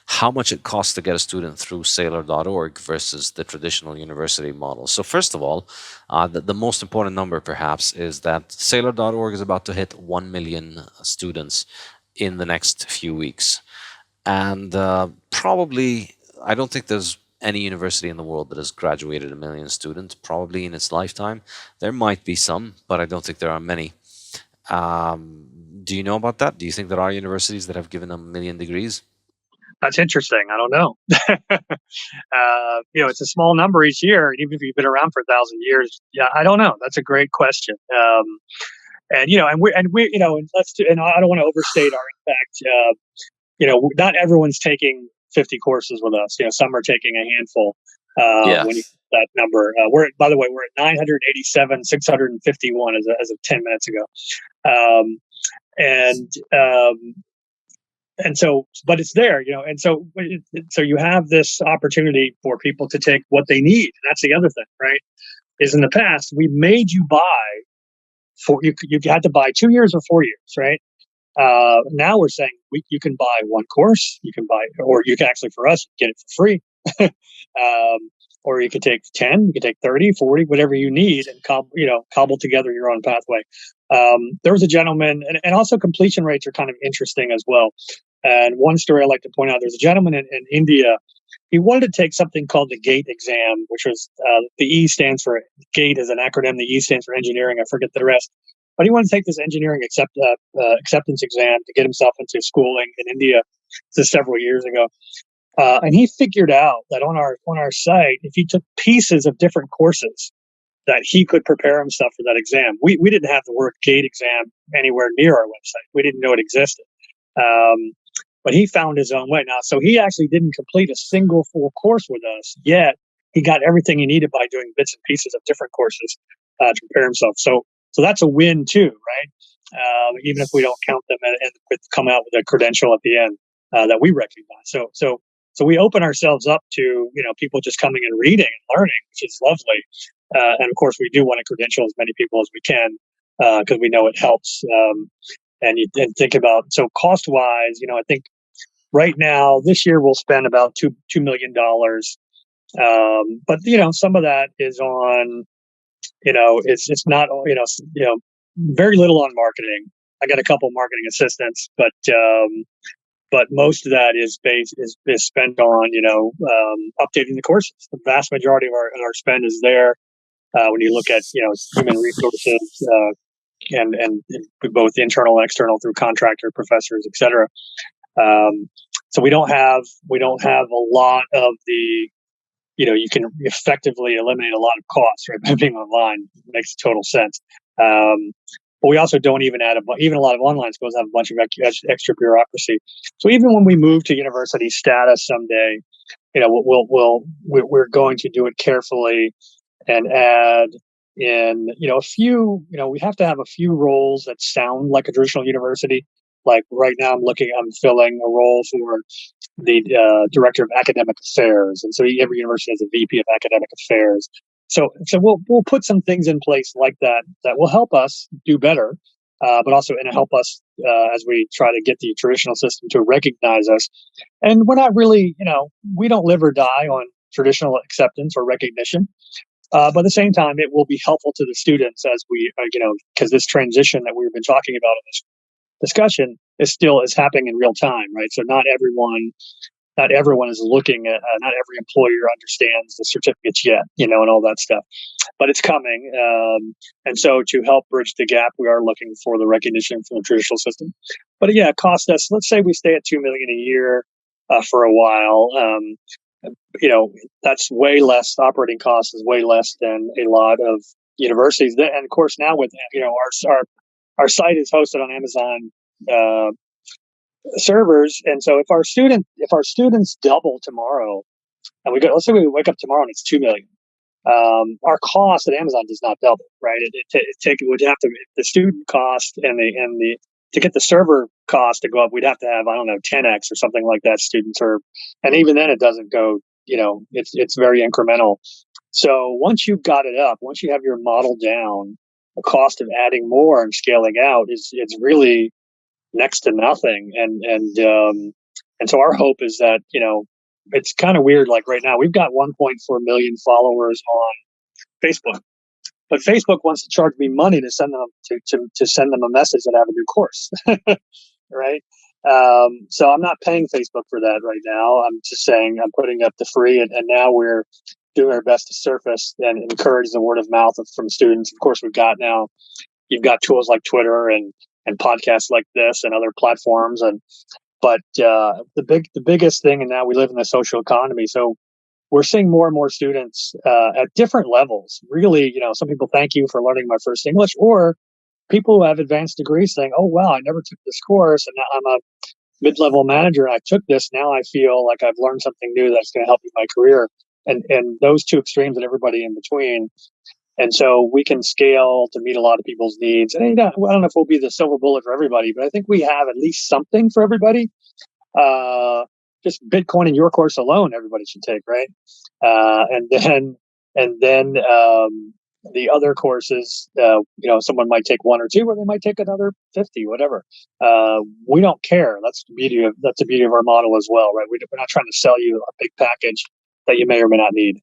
how much it costs to get a student through Saylor.org versus the traditional university model. So first of all, the most important number perhaps is that Saylor.org is about to hit 1 million students in the next few weeks. And probably, I don't think there's any university in the world that has graduated 1 million students, probably in its lifetime. There might be some, but I don't think there are many. Do you know about that? Do you think there are universities that have given 1 million degrees? That's interesting. I don't know. It's a small number each year, even if you've been around for 1,000 years. Yeah, I don't know. That's a great question. And let's do. And I don't want to overstate our impact. Not everyone's taking 50 courses with us. Some are taking a handful. Yeah. When you that number, by the way, we're at 987, 651 as of 10 minutes ago. Um, and so, but it's there, and so you have this opportunity for people to take what they need. And that's the other thing, right? Is in the past we made you buy you had to buy 2 years or 4 years, right? Now we're saying you can buy one course, you can buy, or you can actually, for us, get it for free. Or you could take 10, you could take 30, 40, whatever you need, and cobble together your own pathway. There was a gentleman, and also completion rates are kind of interesting as well. And one story I like to point out, there's a gentleman in India. He wanted to take something called the GATE exam, which was the E stands for GATE as an acronym. The E stands for engineering. I forget the rest. But he wanted to take this engineering acceptance exam to get himself into schooling in India. This is several years ago. And he figured out that on our site, if he took pieces of different courses, that he could prepare himself for that exam. We didn't have the word GATE exam anywhere near our website. We didn't know it existed. But he found his own way. Now, so he actually didn't complete a single full course with us, yet he got everything he needed by doing bits and pieces of different courses to prepare himself. So that's a win too, right? Even if we don't count them and come out with a credential at the end that we recognize. So we open ourselves up to people just coming and reading and learning, which is lovely. And of course, we do want to credential as many people as we can because we know it helps. And you think about, so cost wise, I think right now this year we'll spend about $2 million. But some of that is on, it's not, very little on marketing. I got a couple marketing assistants, but most of that is spent on, updating the courses. The vast majority of our spend is there. When you look at, human resources, and both internal and external through contractor professors, et cetera. So we don't have a lot of the, you can effectively eliminate a lot of costs, right, by being online. It makes total sense. But we also don't even even a lot of online schools have a bunch of extra bureaucracy. So even when we move to university status someday, we're going to do it carefully and add in, we have to have a few roles that sound like a traditional university. Like right now, I'm filling a role for the director of academic affairs, and so every university has a VP of academic affairs. So we'll put some things in place like that that will help us do better, but also and help us as we try to get the traditional system to recognize us. And we're not really, we don't live or die on traditional acceptance or recognition. But at the same time, it will be helpful to the students as we, because this transition that we've been talking about in this discussion is happening in real time, right? So not everyone is looking at, not every employer understands the certificates yet, and all that stuff, but it's coming. And so to help bridge the gap, we are looking for the recognition from the traditional system. But yeah, it costs us, let's say we stay at $2 million a year for a while. That's way less. Operating costs is way less than a lot of universities. And of course, now with our site is hosted on Amazon servers, and so if our students double tomorrow, and let's say we wake up tomorrow and it's 2 million, our cost at Amazon does not double, right? It would have to, the student cost and the to get the server cost to go up, we'd have to have, I don't know, 10x or something like that student serve, and even then it doesn't go. It's very incremental. So once you've got it up, once you have your model down, the cost of adding more and scaling out it's really next to nothing. And so our hope is that, it's kind of weird. Like right now, we've got 1.4 million followers on Facebook, but Facebook wants to charge me money to send them to send them a message that I have a new course, right? So I'm not paying Facebook for that right now. I'm just saying I'm putting up the free, and now we're doing our best to surface and encourage the word of mouth from students. Of course, you've got tools like Twitter and podcasts like this and other platforms, but the biggest thing, and now we live in the social economy, so we're seeing more and more students at different levels. Really, some people thank you for learning my first English, or people who have advanced degrees saying, "Oh wow, I never took this course, and now I'm a mid-level manager, and I took this. Now I feel like I've learned something new that's going to help me in my career." And those two extremes and everybody in between. And so we can scale to meet a lot of people's needs. And I don't know if we'll be the silver bullet for everybody, but I think we have at least something for everybody. Just Bitcoin in your course alone, everybody should take, right? And then the other courses, someone might take one or two, or they might take another 50, whatever. We don't care. That's the beauty of our model as well, right? We're not trying to sell you a big package that you may or may not need.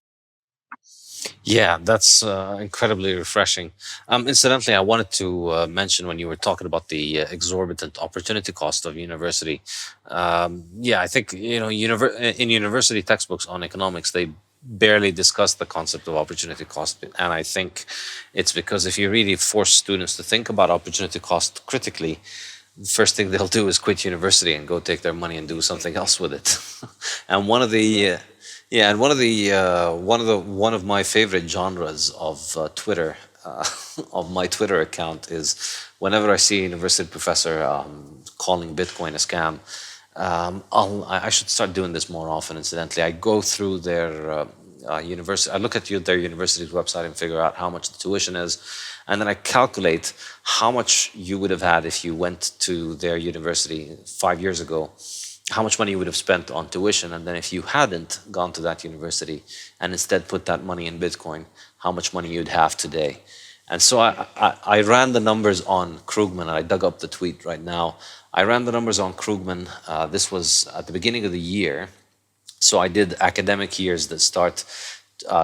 Yeah, that's incredibly refreshing. Incidentally, I wanted to mention when you were talking about the exorbitant opportunity cost of university. I think in university textbooks on economics, they barely discuss the concept of opportunity cost, and I think it's because if you really force students to think about opportunity cost critically, the first thing they'll do is quit university and go take their money and do something else with it. And one of the one of my favorite genres of Twitter, of my Twitter account, is whenever I see a university professor calling Bitcoin a scam. I should start doing this more often. Incidentally, I go through their university. I look at their university's website and figure out how much the tuition is, and then I calculate how much you would have had if you went to their university 5 years ago, how much money you would have spent on tuition, and then if you hadn't gone to that university and instead put that money in Bitcoin, how much money you'd have today. And so I ran the numbers on Krugman, and I dug up the tweet right now. I ran the numbers on Krugman. This was at the beginning of the year. So I did academic years that start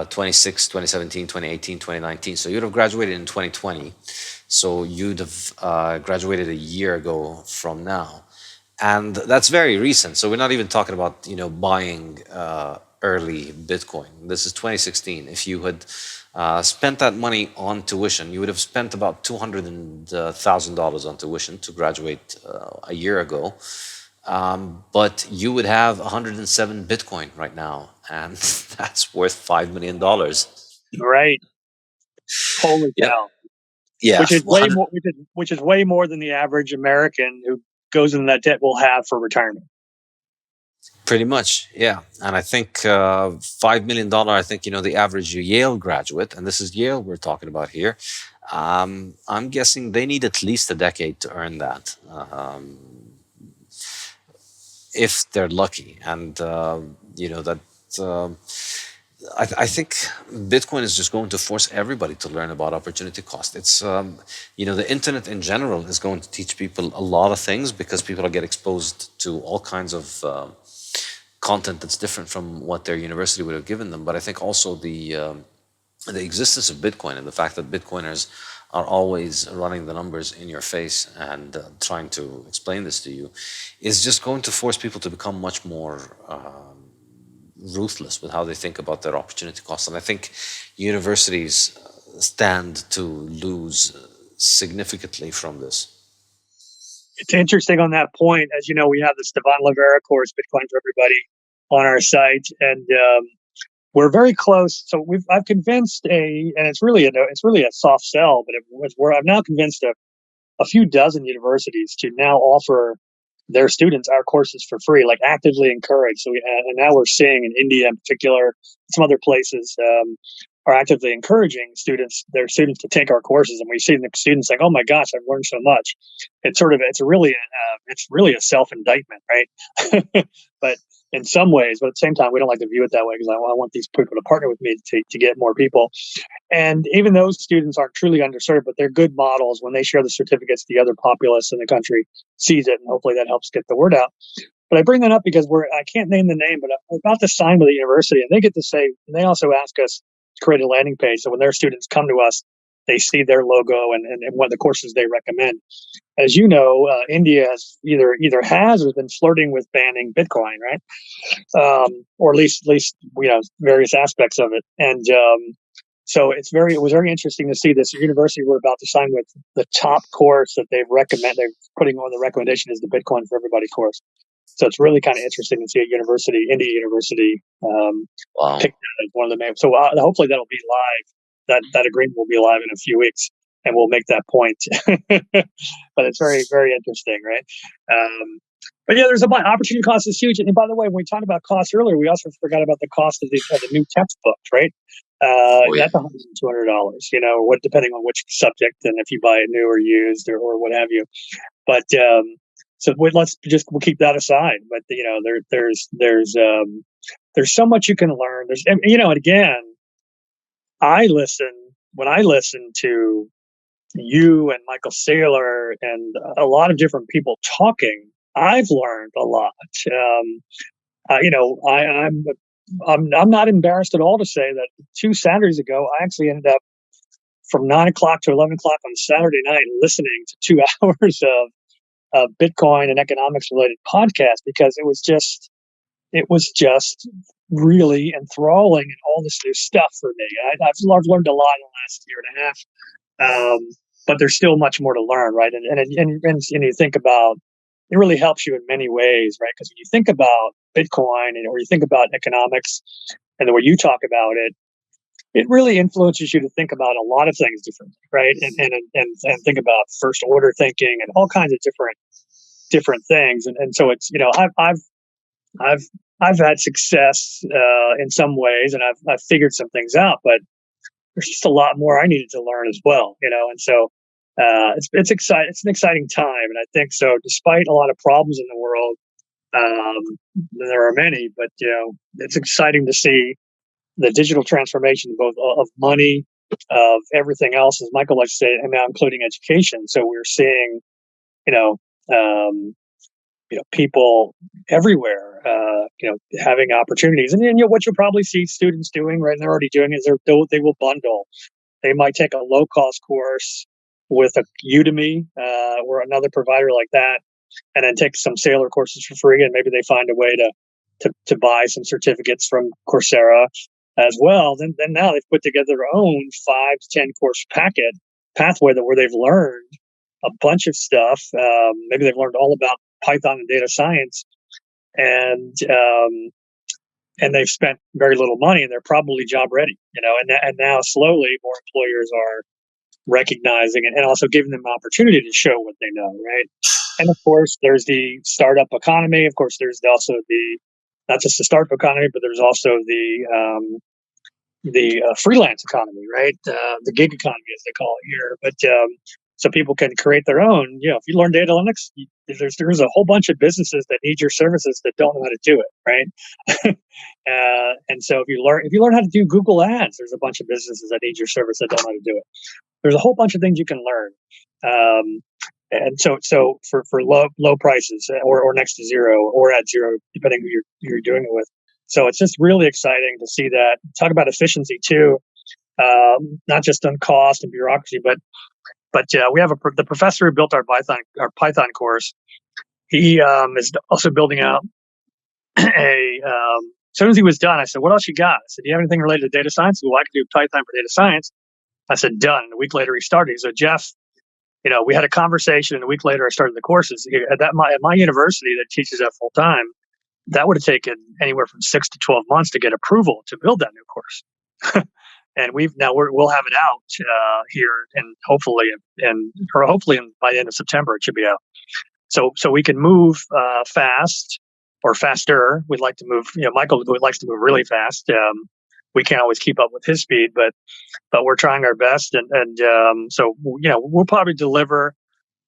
26, 2017, 2018, 2019. So you'd have graduated in 2020. So you'd have graduated a year ago from now. And that's very recent. So we're not even talking about, buying early Bitcoin. This is 2016. If you had spent that money on tuition, you would have spent about $200,000 on tuition to graduate a year ago. But you would have 107 Bitcoin right now, and that's worth $5 million. Right. Holy cow. Yeah. Which is way more. Which is way more than the average American who goes into that debt will have for retirement. Pretty much, yeah. And I think $5 million. I think the average Yale graduate, and this is Yale we're talking about here. I'm guessing they need at least a decade to earn that, if they're lucky. And that. um I think Bitcoin is just going to force everybody to learn about opportunity cost. It's, the internet in general is going to teach people a lot of things because people will get exposed to all kinds of content that's different from what their university would have given them. But I think also the existence of Bitcoin and the fact that Bitcoiners are always running the numbers in your face and trying to explain this to you is just going to force people to become much more ruthless with how they think about their opportunity costs. And I think universities stand to lose significantly from this. It's interesting on that point. As you know, we have the Stefan Livera course, Bitcoin for Everybody, on our site, and we're very close. So I've convinced and it's really a soft sell, but I've now convinced a few dozen universities to now offer their students our courses for free, like actively encourage. And now we're seeing in India in particular, some other places are actively encouraging their students to take our courses. And we see the students like, "Oh my gosh, I've learned so much." It's really a self-indictment, right? But in some ways, but at the same time, we don't like to view it that way because I want these people to partner with me to get more people. And even those students aren't truly underserved, but they're good models. When they share the certificates, the other populace in the country sees it, and hopefully that helps get the word out. But I bring that up because I can't name the name, but we're about to sign with a university, and they get to say, and they also ask us to create a landing page. So when their students come to us, they see their logo and what the courses they recommend. As you know, India has either has or has been flirting with banning Bitcoin, right? Or at least various aspects of it. And so it was very interesting to see this university we're about to sign with. The top course that they're putting on the recommendation is the Bitcoin for Everybody course. So it's really kind of interesting to see India University, Wow. pick that as one of the main. So hopefully that'll be live. That agreement will be live in a few weeks, and we'll make that point. But it's very, very interesting, right? But yeah, there's opportunity cost is huge. And by the way, when we talked about costs earlier, we also forgot about the cost of the new textbooks, right? Yeah. That's $100-$200, depending on which subject and if you buy it new or used or what have you. But we'll keep that aside. But there's so much you can learn. And again, when I listen to you and Michael Saylor and a lot of different people talking, I've learned a lot. I'm not embarrassed at all to say that 2 Saturdays ago, I actually ended up from 9 o'clock to 11 o'clock on Saturday night listening to 2 hours of Bitcoin and economics related podcast because it was just really enthralling and all this new stuff for me. I've learned a lot in the last year and a half. But there's still much more to learn, right? And you think about it really helps you in many ways, right? Because when you think about Bitcoin or you think about economics and the way you talk about it, it really influences you to think about a lot of things differently, right? And think about first order thinking and all kinds of different things. And so it's I've had success in some ways, and I've figured some things out, but there's just a lot more I needed to learn as well, and so it's exciting. It's an exciting time, and I think so. Despite a lot of problems in the world, there are many, but it's exciting to see the digital transformation, both of money, of everything else, as Michael likes to say, and now including education. So we're seeing, people everywhere, having opportunities, and what you'll probably see students doing, right? And they're already doing is they will bundle. They might take a low cost course with a Udemy or another provider like that, and then take some Saylor courses for free. And maybe they find a way to buy some certificates from Coursera as well. Then now they've put together their own 5 to 10 course pathway where they've learned a bunch of stuff. Maybe they've learned all about Python and data science, and they've spent very little money, and they're probably job ready. And now slowly more employers are recognizing it and also giving them an opportunity to show what they know, right? And of course, there's the startup economy. Of course, there's also the not just the startup economy, but there's also the freelance economy, right? The gig economy, as they call it here. But so people can create their own. If you learn data analytics, there's a whole bunch of businesses that need your services that don't know how to do it, right? And so if you learn how to do Google Ads, there's a bunch of businesses that need your service that don't know how to do it. There's a whole bunch of things you can learn. And so for low prices or next to zero or at zero, depending who you're doing it with. So it's just really exciting to see that. Talk about efficiency too, not just on cost and bureaucracy, but we have the professor who built our Python course. He is also building out a. As soon as he was done, I said, "What else you got?" I said, "Do you have anything related to data science?" Well, I can do Python for data science. I said, "Done." And a week later, he started. He said, "Jeff, we had a conversation, and a week later, I started the courses. At my university that teaches that full time, that would have taken anywhere from 6 to 12 months to get approval to build that new course." And we'll have it out here, and hopefully by the end of September it should be out. So we can move fast or faster. We'd like to move. Michael likes to move really fast. We can't always keep up with his speed, but we're trying our best, and so we'll probably deliver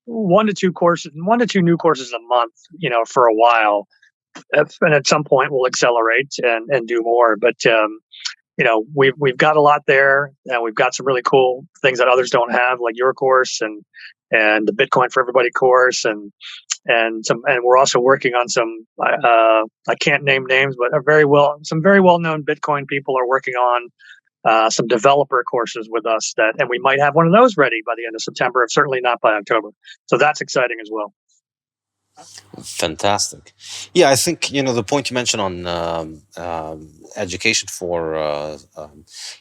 1 to 2 new courses a month, for a while, and at some point we'll accelerate and do more. But we've got a lot there, and we've got some really cool things that others don't have, like your course and the Bitcoin for Everybody course, and we're also working on some. I can't name names, but some very well known Bitcoin people are working on some developer courses with us and we might have one of those ready by the end of September, if certainly not by October. So that's exciting as well. Fantastic. Yeah, I think the point you mentioned on education for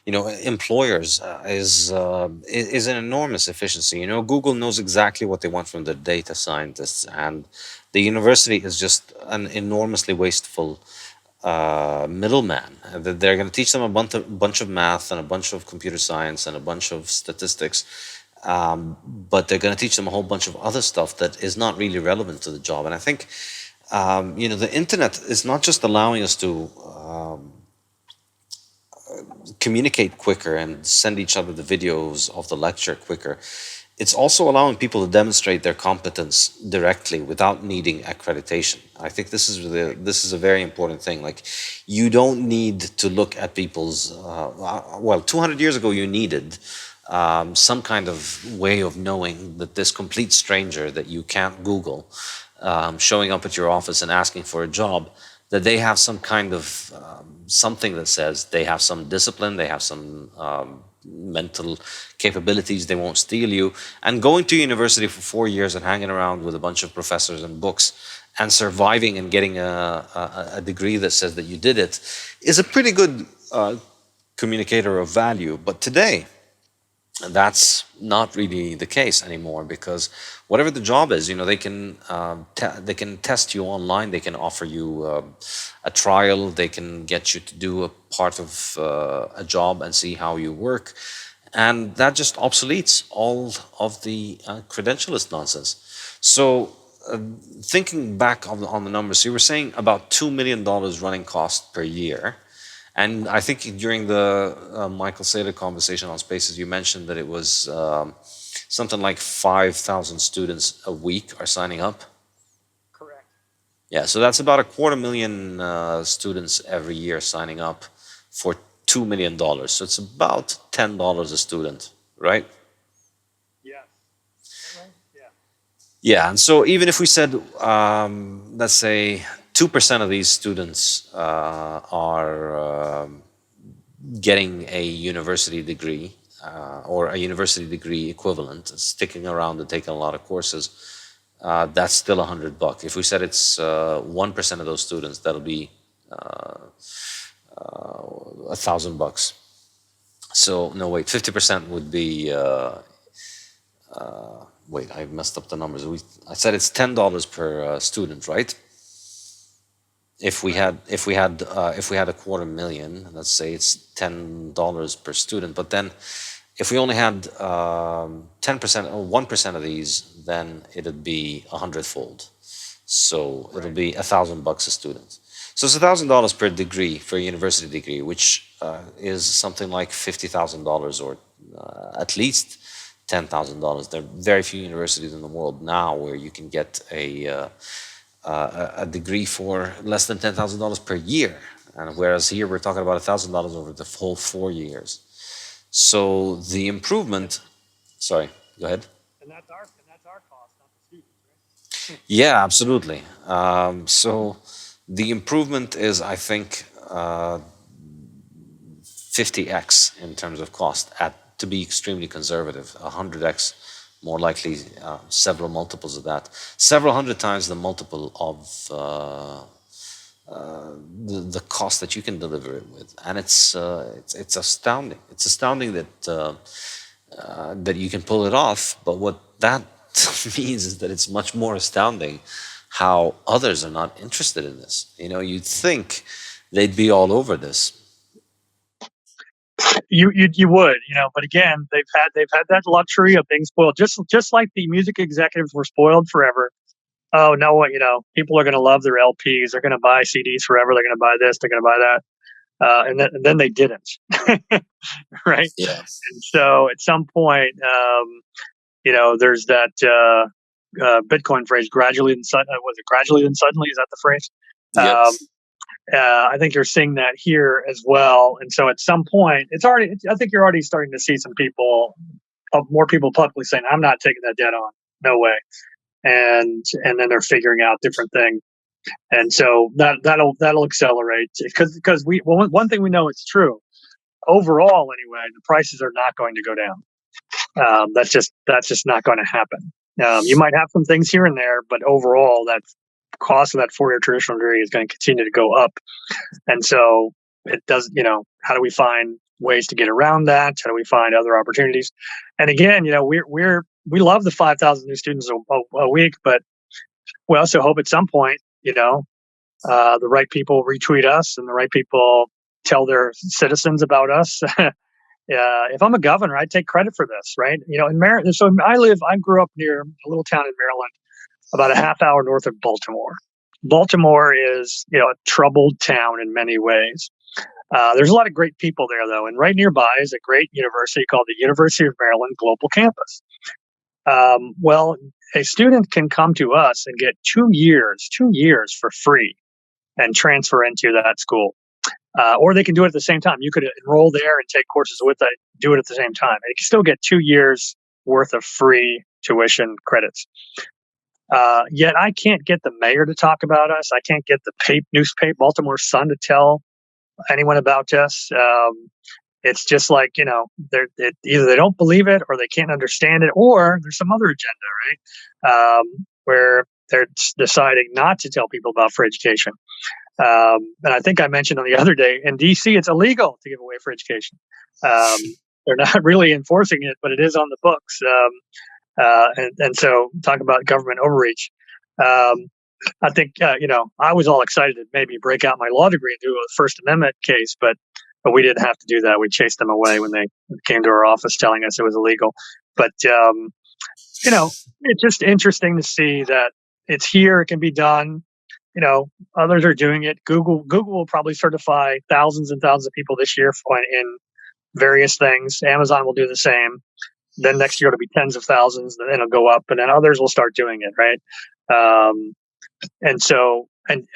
employers is an enormous efficiency. Google knows exactly what they want from the data scientists, and the university is just an enormously wasteful middleman. They're going to teach them a bunch of math and a bunch of computer science and a bunch of statistics. But they're going to teach them a whole bunch of other stuff that is not really relevant to the job. And I think, the internet is not just allowing us to communicate quicker and send each other the videos of the lecture quicker. It's also allowing people to demonstrate their competence directly without needing accreditation. I think this is a very important thing. Like, you don't need to look at people's 200 years ago you needed some kind of way of knowing that this complete stranger that you can't Google, showing up at your office and asking for a job, that they have some kind of something that says they have some discipline, they have some mental capabilities, they won't steal you. And going to university for 4 years and hanging around with a bunch of professors and books and surviving and getting a degree that says that you did it is a pretty good communicator of value. But today, that's not really the case anymore, because whatever the job is, they can test you online, they can offer you a trial, they can get you to do a part of a job and see how you work, and that just obsoletes all of the credentialist nonsense. So thinking back on the numbers, you were saying about $2 million running cost per year. And I think during the Michael Saylor conversation on Spaces, you mentioned that it was something like 5,000 students a week are signing up. Correct. Yeah, so that's about 250,000 students every year signing up for $2 million. So it's about $10 a student, right? Yeah. Right? Yeah. Yeah, and so even if we said, let's say, 2% of these students are getting a university degree or a university degree equivalent, sticking around and taking a lot of courses, that's still $100. If we said it's 1% of those students, that'll be $1,000. So no, wait, 50% would be. Wait, I messed up the numbers. I said it's $10 per student, right? If we had $250,000, let's say it's $10 per student. But then, if we only had 10% or 1% of these, then it'd be 100-fold. So it'll be $1,000 a student. So it's $1,000 per degree for a university degree, which is something like $50,000 or at least $10,000. There are very few universities in the world now where you can get a degree for less than $10,000 per year, and whereas here we're talking about $1,000 over the whole 4 years. So the improvement. Sorry, go ahead. And that's our cost, not the students, right? Yeah, absolutely. So the improvement is, I think, 50x in terms of cost, to be extremely conservative, 100x, more likely several multiples of that, several hundred times the multiple of the cost that you can deliver it with, and it's astounding. It's astounding that you can pull it off. But what that means is that it's much more astounding how others are not interested in this. You'd think they'd be all over this. You would, but again, they've had that luxury of being spoiled, just like the music executives were spoiled forever. Oh no, people are going to love their LPs. They're going to buy CDs forever. They're going to buy this. They're going to buy that, and then they didn't, right? Yes. And so at some point, there's that Bitcoin phrase, gradually and was it gradually and suddenly? Is that the phrase? Yes. I think you're seeing that here as well. And so at some point, I think you're already starting to see some people, more people publicly saying, I'm not taking that debt on. No way. And then they're figuring out different things. And so that'll accelerate, because one thing we know it's true. Overall, anyway, the prices are not going to go down. That's just not going to happen. You might have some things here and there, but overall, that cost of that 4-year traditional degree is going to continue to go up. And so it does. How do we find ways to get around that? How do we find other opportunities? And again, we love the 5,000 new students a week, but we also hope at some point, the right people retweet us and the right people tell their citizens about us. If I'm a governor, I'd take credit for this, right? In Maryland. So I grew up near a little town in Maryland, about a half hour north of Baltimore. Baltimore is, a troubled town in many ways. There's a lot of great people there, though, and right nearby is a great university called the University of Maryland Global Campus. Well, a student can come to us and get 2 years for free and transfer into that school. Or they can do it at the same time. You could enroll there and take courses with it, do it at the same time. And you can still get 2 years worth of free tuition credits. Yet I can't get the mayor to talk about us. I can't get the newspaper, Baltimore Sun, to tell anyone about us. It's just like, either they don't believe it or they can't understand it, or there's some other agenda, right? Where they're deciding not to tell people about free education. And I think I mentioned on the other day, in DC, it's illegal to give away free education. They're not really enforcing it, but it is on the books. And so talk about government overreach. I think, I was all excited to maybe break out my law degree and do a First Amendment case, but we didn't have to do that. We chased them away when they came to our office telling us it was illegal. But, it's just interesting to see that it's here. It can be done. Others are doing it. Google will probably certify thousands and thousands of people this year in various things. Amazon will do the same. Then next year it'll be tens of thousands, then it'll go up, and then others will start doing it, right? And so, and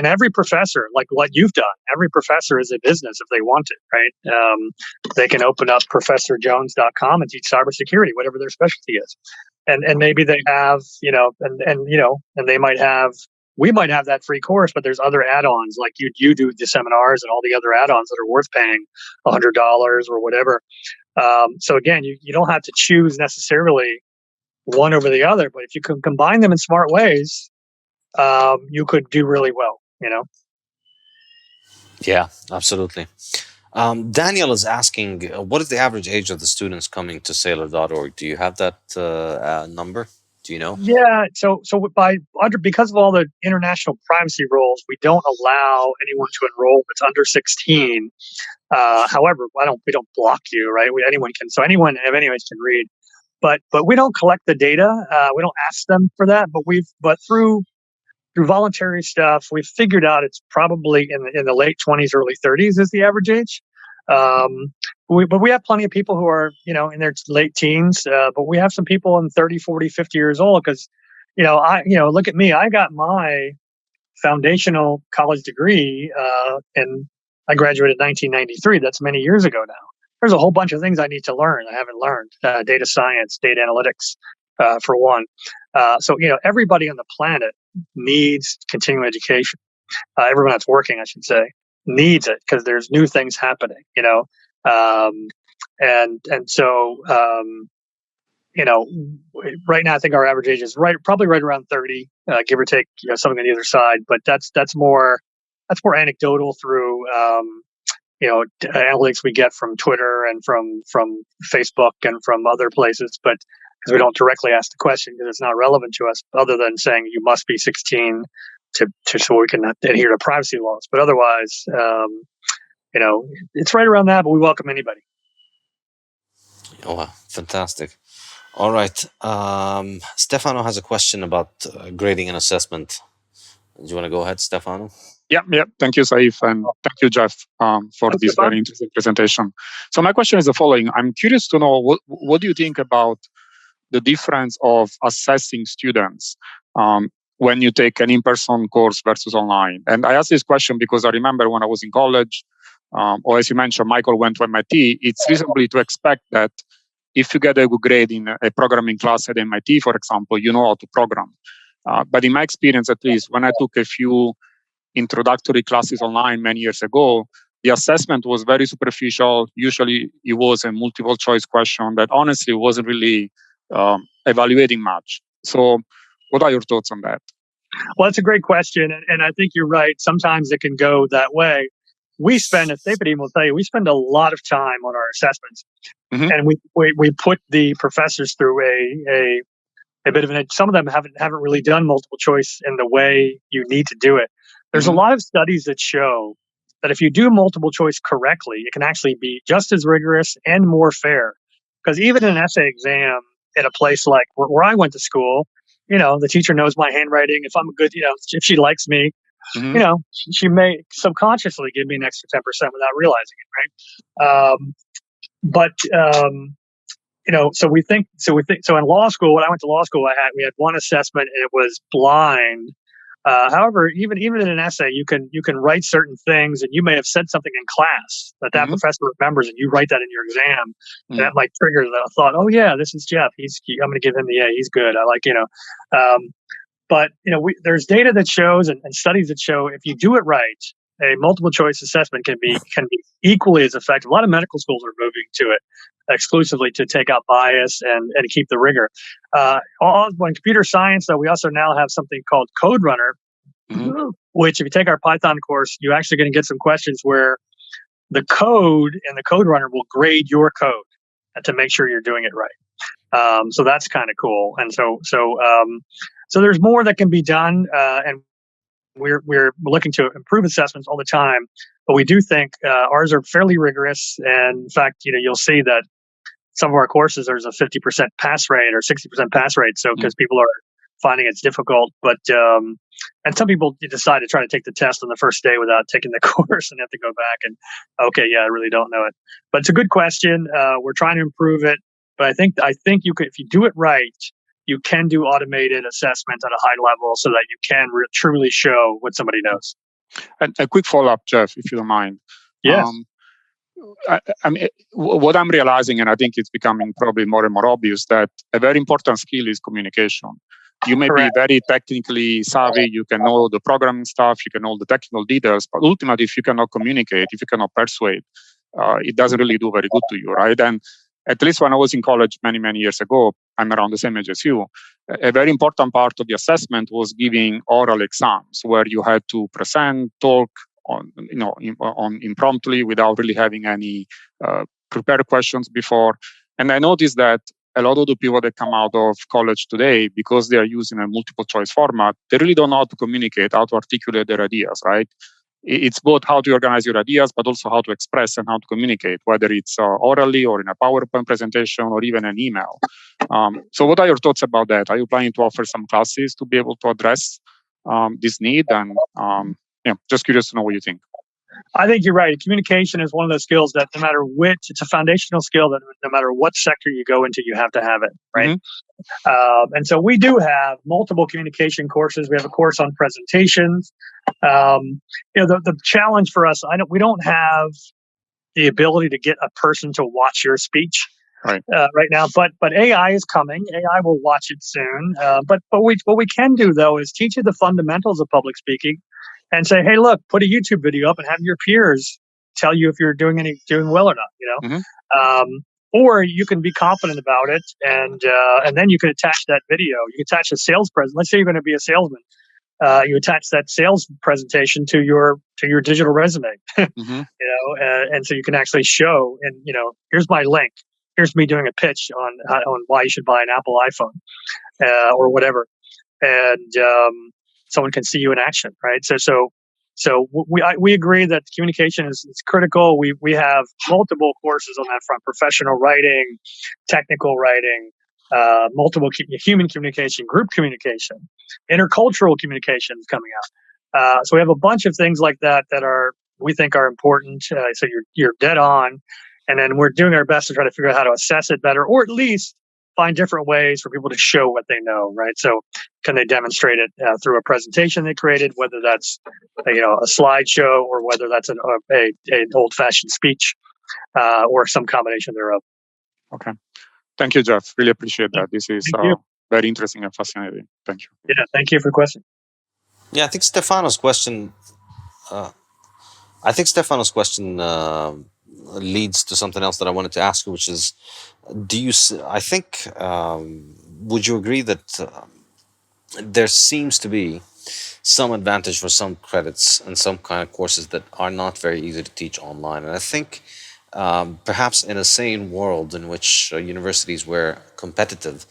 every professor, like what you've done, every professor is a business if they want it, right? They can open up ProfessorJones.com and teach cybersecurity, whatever their specialty is, and maybe they have, and they might have. We might have that free course, but there's other add-ons like you do the seminars and all the other add-ons that are worth paying $100 or whatever. So again, you don't have to choose necessarily one over the other, but if you can combine them in smart ways, you could do really well, Yeah, absolutely. Daniel is asking, what is the average age of the students coming to Saylor.org? Do you have that number? Do you know? Yeah. So because of all the international privacy rules, we don't allow anyone to enroll that's under 16. However, we don't block you, right? Anyone can read, but we don't collect the data. We don't ask them for that. But through through voluntary stuff, we've figured out it's probably in the late 20s, early 30s is the average age. But we have plenty of people who are, in their late teens, but we have some people in 30, 40, 50 years old because, look at me. I got my foundational college degree and I graduated in 1993. That's many years ago now. There's a whole bunch of things I need to learn. I haven't learned data science, data analytics, for one. So, everybody on the planet needs continuing education. Everyone that's working, I should say, needs it because there's new things happening, and so, right now I think our average age is probably right around 30, give or take, something on either side. But that's more anecdotal through, analytics we get from Twitter and from Facebook and from other places, but because we don't directly ask the question because it's not relevant to us, other than saying you must be 16 to so we can adhere to privacy laws. But otherwise, it's right around that. But we welcome anybody. Oh, wow. Fantastic. All right. Stefano has a question about grading and assessment. Do you want to go ahead, Stefano? Yeah. Thank you, Saif, and thank you, Jeff, for this very interesting presentation. So my question is the following. I'm curious to know, what do you think about the difference of assessing students when you take an in-person course versus online? And I ask this question because I remember when I was in college, or as you mentioned, Michael went to MIT, it's reasonably to expect that if you get a good grade in a programming class at MIT, for example, you know how to program. But in my experience, at least, when I took a few introductory classes online many years ago, the assessment was very superficial. Usually it was a multiple choice question that honestly wasn't really evaluating much. So what are your thoughts on that? Well, that's a great question. And I think you're right. Sometimes it can go that way. We spend, as Saifedean will tell you, we spend a lot of time on our assessments. Mm-hmm. And we put the professors through a bit of some of them haven't really done multiple choice in the way you need to do it. There's a lot of studies that show that if you do multiple choice correctly, it can actually be just as rigorous and more fair. Because even in an essay exam in a place like where I went to school, the teacher knows my handwriting. If I'm a good, if she likes me, she may subconsciously give me an extra 10% without realizing it, right? So in law school, when I went to law school, we had one assessment and it was blind. However, even in an essay, you can write certain things, and you may have said something in class that professor remembers, and you write that in your exam, and that might trigger the thought, oh yeah, this is Jeff. I'm going to give him the A. He's good. I like. But there's data that shows and studies that show if you do it right, a multiple choice assessment can be equally as effective. A lot of medical schools are moving to it exclusively to take out bias and keep the rigor. In computer science, though, we also now have something called Code Runner, which if you take our Python course, you're actually going to get some questions where the code in the Code Runner will grade your code to make sure you're doing it right. So that's kind of cool. And so there's more that can be done, and we're looking to improve assessments all the time. But we do think ours are fairly rigorous, and in fact, you'll see that some of our courses there's a 50% pass rate or 60% pass rate. So because people are finding it's difficult, but and some people decide to try to take the test on the first day without taking the course and have to go back and okay, yeah, I really don't know it. But it's a good question. We're trying to improve it, but I think you could, if you do it right, you can do automated assessment at a high level so that you can truly show what somebody knows. And a quick follow-up, Jeff, if you don't mind. Yes. I mean, what I'm realizing, and I think it's becoming probably more and more obvious, that a very important skill is communication. You may be very technically savvy, you can know the programming stuff, you can know the technical details, but ultimately, if you cannot communicate, if you cannot persuade, it doesn't really do very good to you, right? And at least when I was in college many, many years ago, I'm around the same age as you, a very important part of the assessment was giving oral exams where you had to present, talk on impromptu without really having any prepared questions before. And I noticed that a lot of the people that come out of college today, because they are using a multiple choice format, they really don't know how to communicate, how to articulate their ideas, right? It's both how to organize your ideas, but also how to express and how to communicate, whether it's orally or in a PowerPoint presentation or even an email. So what are your thoughts about that? Are you planning to offer some classes to be able to address this need? And just curious to know what you think. I think you're right. Communication is one of those skills that no matter which, it's a foundational skill that no matter what sector you go into, you have to have it, right? And so we do have multiple communication courses. We have a course on presentations. The challenge for us, we don't have the ability to get a person to watch your speech right now, but AI is coming. AI will watch it soon. But what we can do though is teach you the fundamentals of public speaking, and say, hey, look, put a YouTube video up and have your peers tell you if you're doing well or not. Or you can be confident about it, and then you can attach that video. You can attach a sales present. Let's say you're going to be a salesman. You attach that sales presentation to your digital resume, and so you can actually show. And here's my link. Here's me doing a pitch on why you should buy an Apple iPhone or whatever, and someone can see you in action, right? So we agree that communication is critical. We have multiple courses on that front: professional writing, technical writing, multiple human communication, group communication, intercultural communication is coming out. So we have a bunch of things like that we think are important. So you're dead on, and then we're doing our best to try to figure out how to assess it better, or at least find different ways for people to show what they know, right? So can they demonstrate it through a presentation they created, whether that's a slideshow or whether that's an old-fashioned speech or some combination thereof. Okay. Thank you, Jeff. Really appreciate that. This is very interesting and fascinating. Thank you. Yeah, thank you for the question. Yeah, I think Stefano's question leads to something else that I wanted to ask you, which is, would you agree that there seems to be some advantage for some credits and some kind of courses that are not very easy to teach online? And I think perhaps in a sane world in which universities were competitive,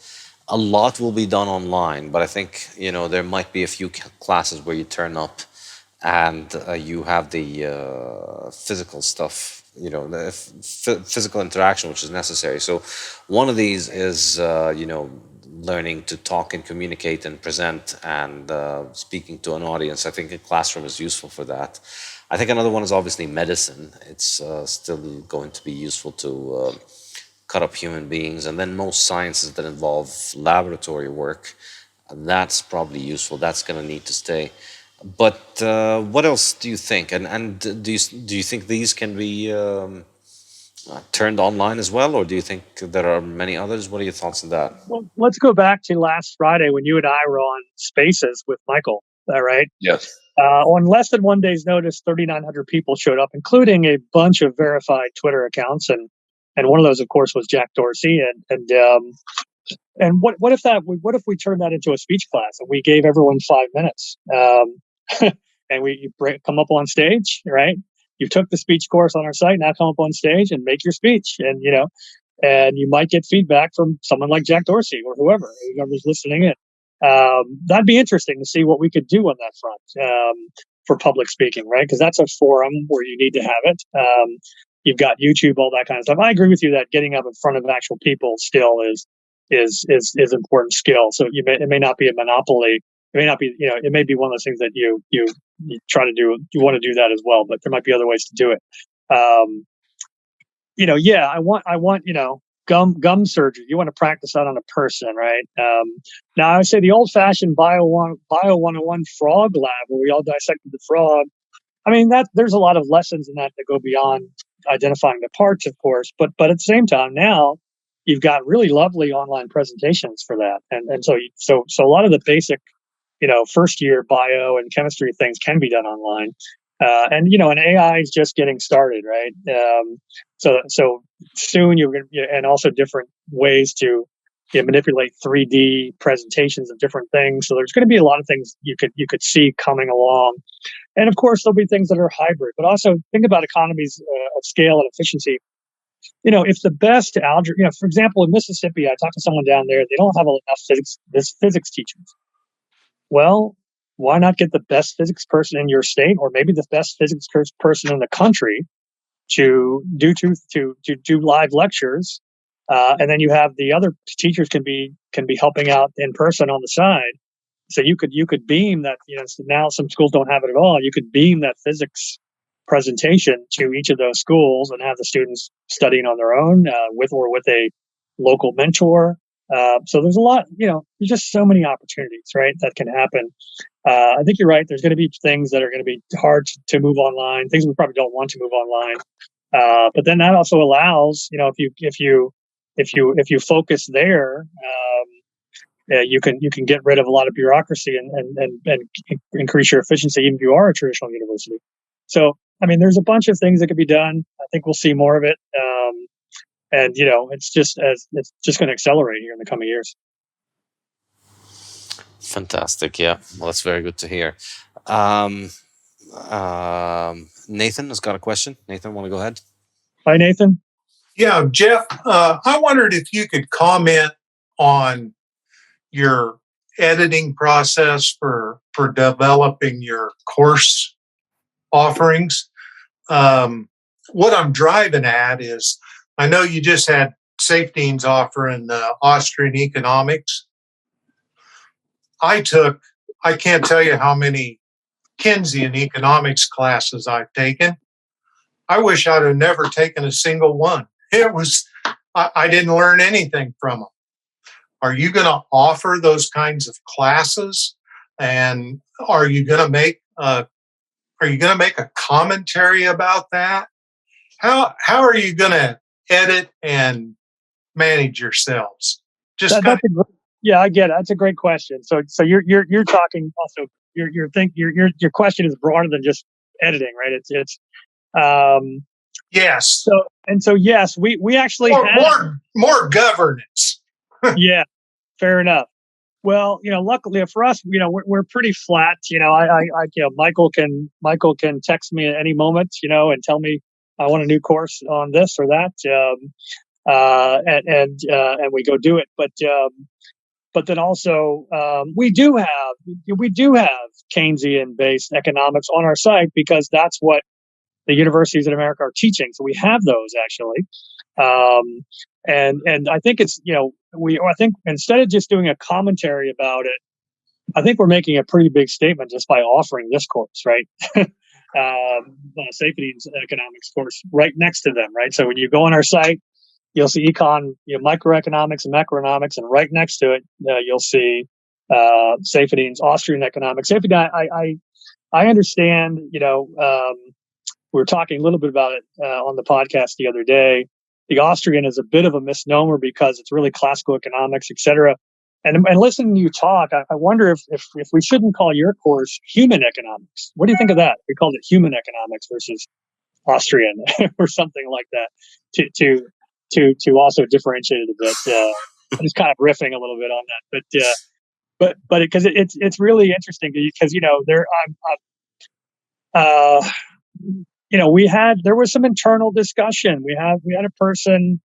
a lot will be done online, but I think there might be a few classes where you turn up and you have the physical stuff, the physical interaction which is necessary. So one of these is learning to talk and communicate and present and speaking to an audience. I think a classroom is useful for that. I think another one is obviously medicine. It's still going to be useful to cut up human beings. And then most sciences that involve laboratory work, that's probably useful. That's going to need to stay. But what else do you think? And do you think these can be turned online as well, or do you think there are many others? What are your thoughts on that? Well, let's go back to last Friday when you and I were on Spaces with Michael. All right. Yes. On less than 1 day's notice, 3,900 people showed up, including a bunch of verified Twitter accounts, and one of those, of course, was Jack Dorsey. And what if we turned that into a speech class and we gave everyone 5 minutes, and we come up on stage, right? You took the speech course on our site. Now come up on stage and make your speech, and you might get feedback from someone like Jack Dorsey or whoever's listening in. That'd be interesting to see what we could do on that front for public speaking, right? Because that's a forum where you need to have it. You've got YouTube, all that kind of stuff. I agree with you that getting up in front of actual people still is important skill. So it may not be a monopoly. It may not be, it may be one of those things that you try to do. You want to do that as well, but there might be other ways to do it. I want gum surgery. You want to practice that on a person, right? Now I would say the old-fashioned Bio 101 frog lab where we all dissected the frog. I mean, there's a lot of lessons in that go beyond identifying the parts, of course, but at the same time now you've got really lovely online presentations for that, and so a lot of the basic first year bio and chemistry things can be done online, and AI is just getting started, right? So soon and also different ways to manipulate 3D presentations of different things. So there's going to be a lot of things you could see coming along. And of course, there'll be things that are hybrid, but also think about economies of scale and efficiency. If the best algebra, for example, in Mississippi, I talked to someone down there, they don't have enough physics teachers. Well, why not get the best physics person in your state, or maybe the best physics person in the country to do live lectures, and then you have the other teachers can be helping out in person on the side. So you could beam that. So now some schools don't have it at all. You could beam that physics presentation to each of those schools and have the students studying on their own with a local mentor. So there's a lot. There's just so many opportunities, right, that can happen. I think you're right. There's going to be things that are going to be hard to move online. Things we probably don't want to move online. But then that also allows, if you focus there, you can get rid of a lot of bureaucracy and increase your efficiency, even if you are a traditional university. So, I mean, there's a bunch of things that could be done. I think we'll see more of it, and it's just going to accelerate here in the coming years. Fantastic. Yeah, well, that's very good to hear. Nathan has got a question. Nathan, want to go ahead? Hi, Nathan. Yeah, Jeff, I wondered if you could comment on your editing process for developing your course offerings. What I'm driving at is, I know you just had Saifedean's offering Austrian economics. I can't tell you how many Keynesian economics classes I've taken. I wish I'd have never taken a single one. I didn't learn anything from them. Are you going to offer those kinds of classes? And are you going to make a commentary about that? How are you going to edit and manage yourselves? Yeah, I get it. That's a great question. So you're talking also. Your question is broader than just editing, right? It's yes. So yes, we actually more governance. Yeah, fair enough. Well, luckily for us, we're pretty flat. Michael can text me at any moment, and tell me I want a new course on this or that, and we go do it. But then also we do have Keynesian based economics on our site because that's what the universities in America are teaching. So we have those actually. And I think it's, I think instead of just doing a commentary about it, I think we're making a pretty big statement just by offering this course, right? Saifedean's economics course right next to them, right? So when you go on our site, you'll see microeconomics and macroeconomics, and right next to it, you'll see Saifedean's Austrian economics. Saifedean, I understand, we were talking a little bit about it on the podcast the other day. The Austrian is a bit of a misnomer because it's really classical economics, et cetera. And listening to you talk, I wonder if we shouldn't call your course human economics. What do you think of that? We called it human economics versus Austrian or something like that to also differentiate it a bit. I'm just kind of riffing a little bit on that, but because it's really interesting because there was some internal discussion. We had a person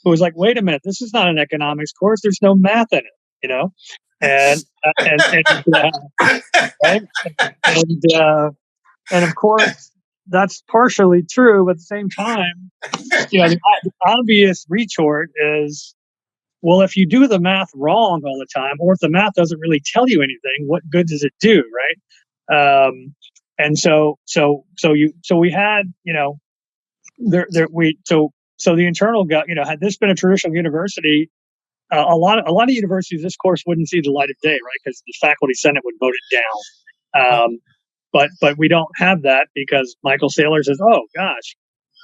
who was like, "Wait a minute, this is not an economics course. There's no math in it," and of course that's partially true. But at the same time, the obvious retort is, well, if you do the math wrong all the time, or if the math doesn't really tell you anything, what good does it do, right? And so we had, so the internal guy, had this been a traditional university, a lot of universities, this course wouldn't see the light of day, right? Because the faculty senate would vote it down. But we don't have that because Michael Saylor says, "Oh gosh,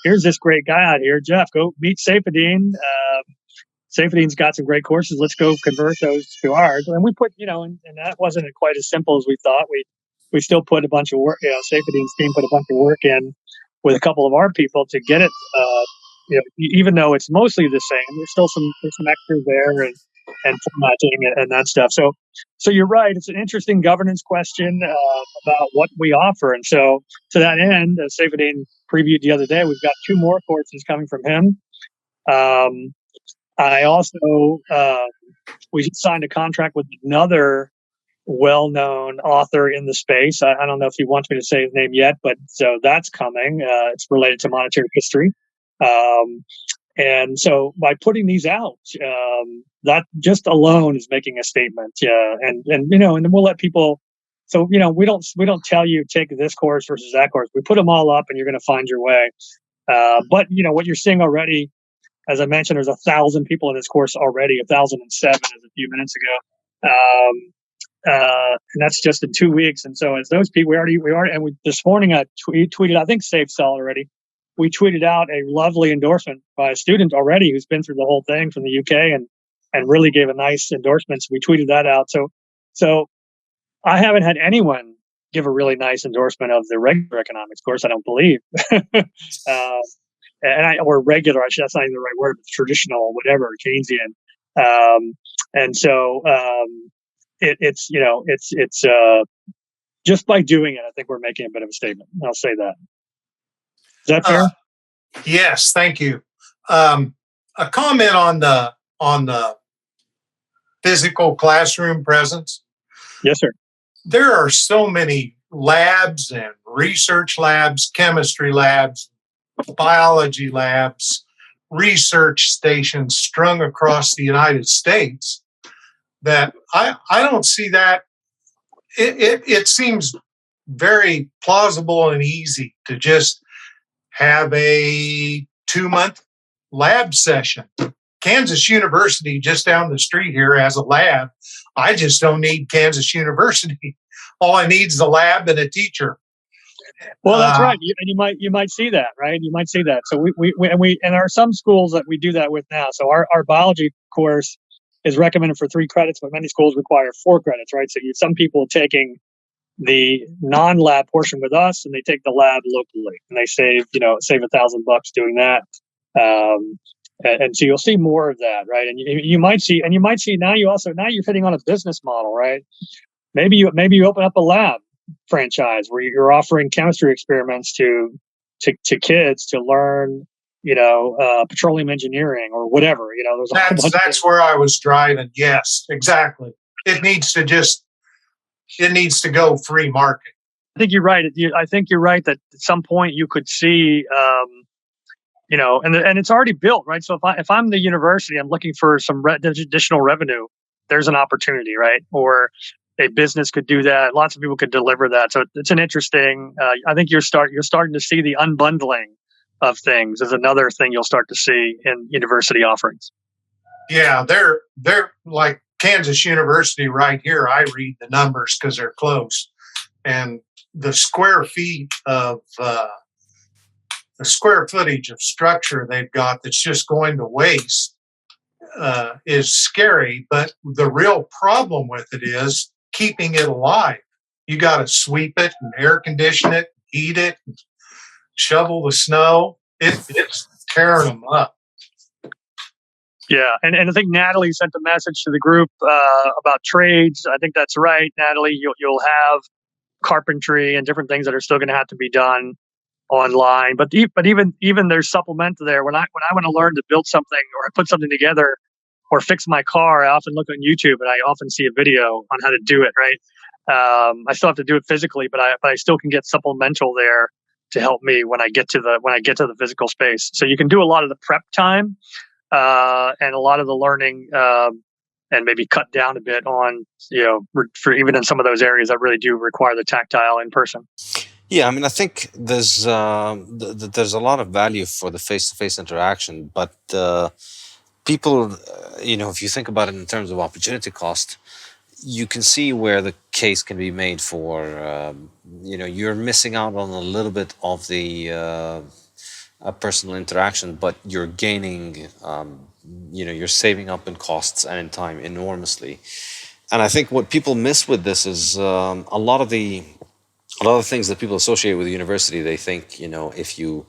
here's this great guy out here, Jeff. Go meet Saifedean. Saifedean's got some great courses. Let's go convert those to ours." And we put, and that wasn't quite as simple as we thought. We still put a bunch of work. Saifedean's team put a bunch of work in with a couple of our people to get it. Even though it's mostly the same, there's some extras there and formatting and that stuff. So you're right. It's an interesting governance question about what we offer. And so to that end, as Saifedean previewed the other day, we've got 2 more courses coming from him. I also we signed a contract with another well-known author in the space. I don't know if he wants me to say his name yet, but so that's coming. It's related to monetary history. And so by putting these out, that just alone is making a statement. And and then we'll let people. So we don't tell you take this course versus that course. We put them all up, and you're going to find your way. But what you're seeing already, as I mentioned, there's 1,000 people in this course already. 1,007 as a few minutes ago. And that's just in 2 weeks. And so as those people, and this morning I tweeted, I think Safe saw it already. We tweeted out a lovely endorsement by a student already who's been through the whole thing from the UK and really gave a nice endorsement. So we tweeted that out. So I haven't had anyone give a really nice endorsement of the regular economics course. I don't believe, or regular. That's not even the right word. But traditional, whatever, Keynesian. And so it's just by doing it, I think we're making a bit of a statement. I'll say that. Is that fair? Yes, thank you. A comment on the physical classroom presence. Yes, sir. There are so many labs and research labs, chemistry labs, biology labs, research stations strung across the United States that I don't see that. It seems very plausible and easy to just have a 2-month lab session. Kansas University, just down the street here, has a lab. I just don't need Kansas University. All I need is a lab and a teacher. Well, that's right. You might see that, right? You might see that. So we and there are some schools that we do that with now. So our biology course is recommended for 3 credits, but many schools require 4 credits, right? So some people taking the non-lab portion with us, and they take the lab locally, and they save $1,000 doing that. And so you'll see more of that, right? And you might see now you're hitting on a business model, right? Maybe you open up a lab franchise where you're offering chemistry experiments to kids to learn, petroleum engineering or whatever. That's where I was driving. Yes, exactly. It needs to go free market. I think you're right. I think you're right that at some point you could see, and it's already built, right? So if I'm the university, I'm looking for some additional revenue. There's an opportunity, right? Or a business could do that. Lots of people could deliver that. So it's an interesting. I think you're starting to see the unbundling of things is another thing you'll start to see in university offerings. Yeah, they're like Kansas University right here. I read the numbers because they're close, and the square footage of structure they've got that's just going to waste is scary. But the real problem with it is keeping it alive. You got to sweep it and air condition it, heat it, and shovel the snow. It's tearing them up. Yeah, and I think Natalie sent a message to the group about trades. I think that's right, Natalie. You'll have carpentry and different things that are still going to have to be done online. But even there's supplement there. When I want to learn to build something or put something together or fix my car, I often look on YouTube and I often see a video on how to do it. Right. I still have to do it physically, but I still can get supplemental there to help me when I get to the physical space. So you can do a lot of the prep time. And a lot of the learning, and maybe cut down a bit on, for even in some of those areas that really do require the tactile in person. Yeah, I mean, I think there's a lot of value for the face-to-face interaction, but people, if you think about it in terms of opportunity cost, you can see where the case can be made for, you're missing out on a little bit of the personal interaction, but you're gaining, you're saving up in costs and in time enormously. And I think what people miss with this is a lot of the things that people associate with the university. They think, if you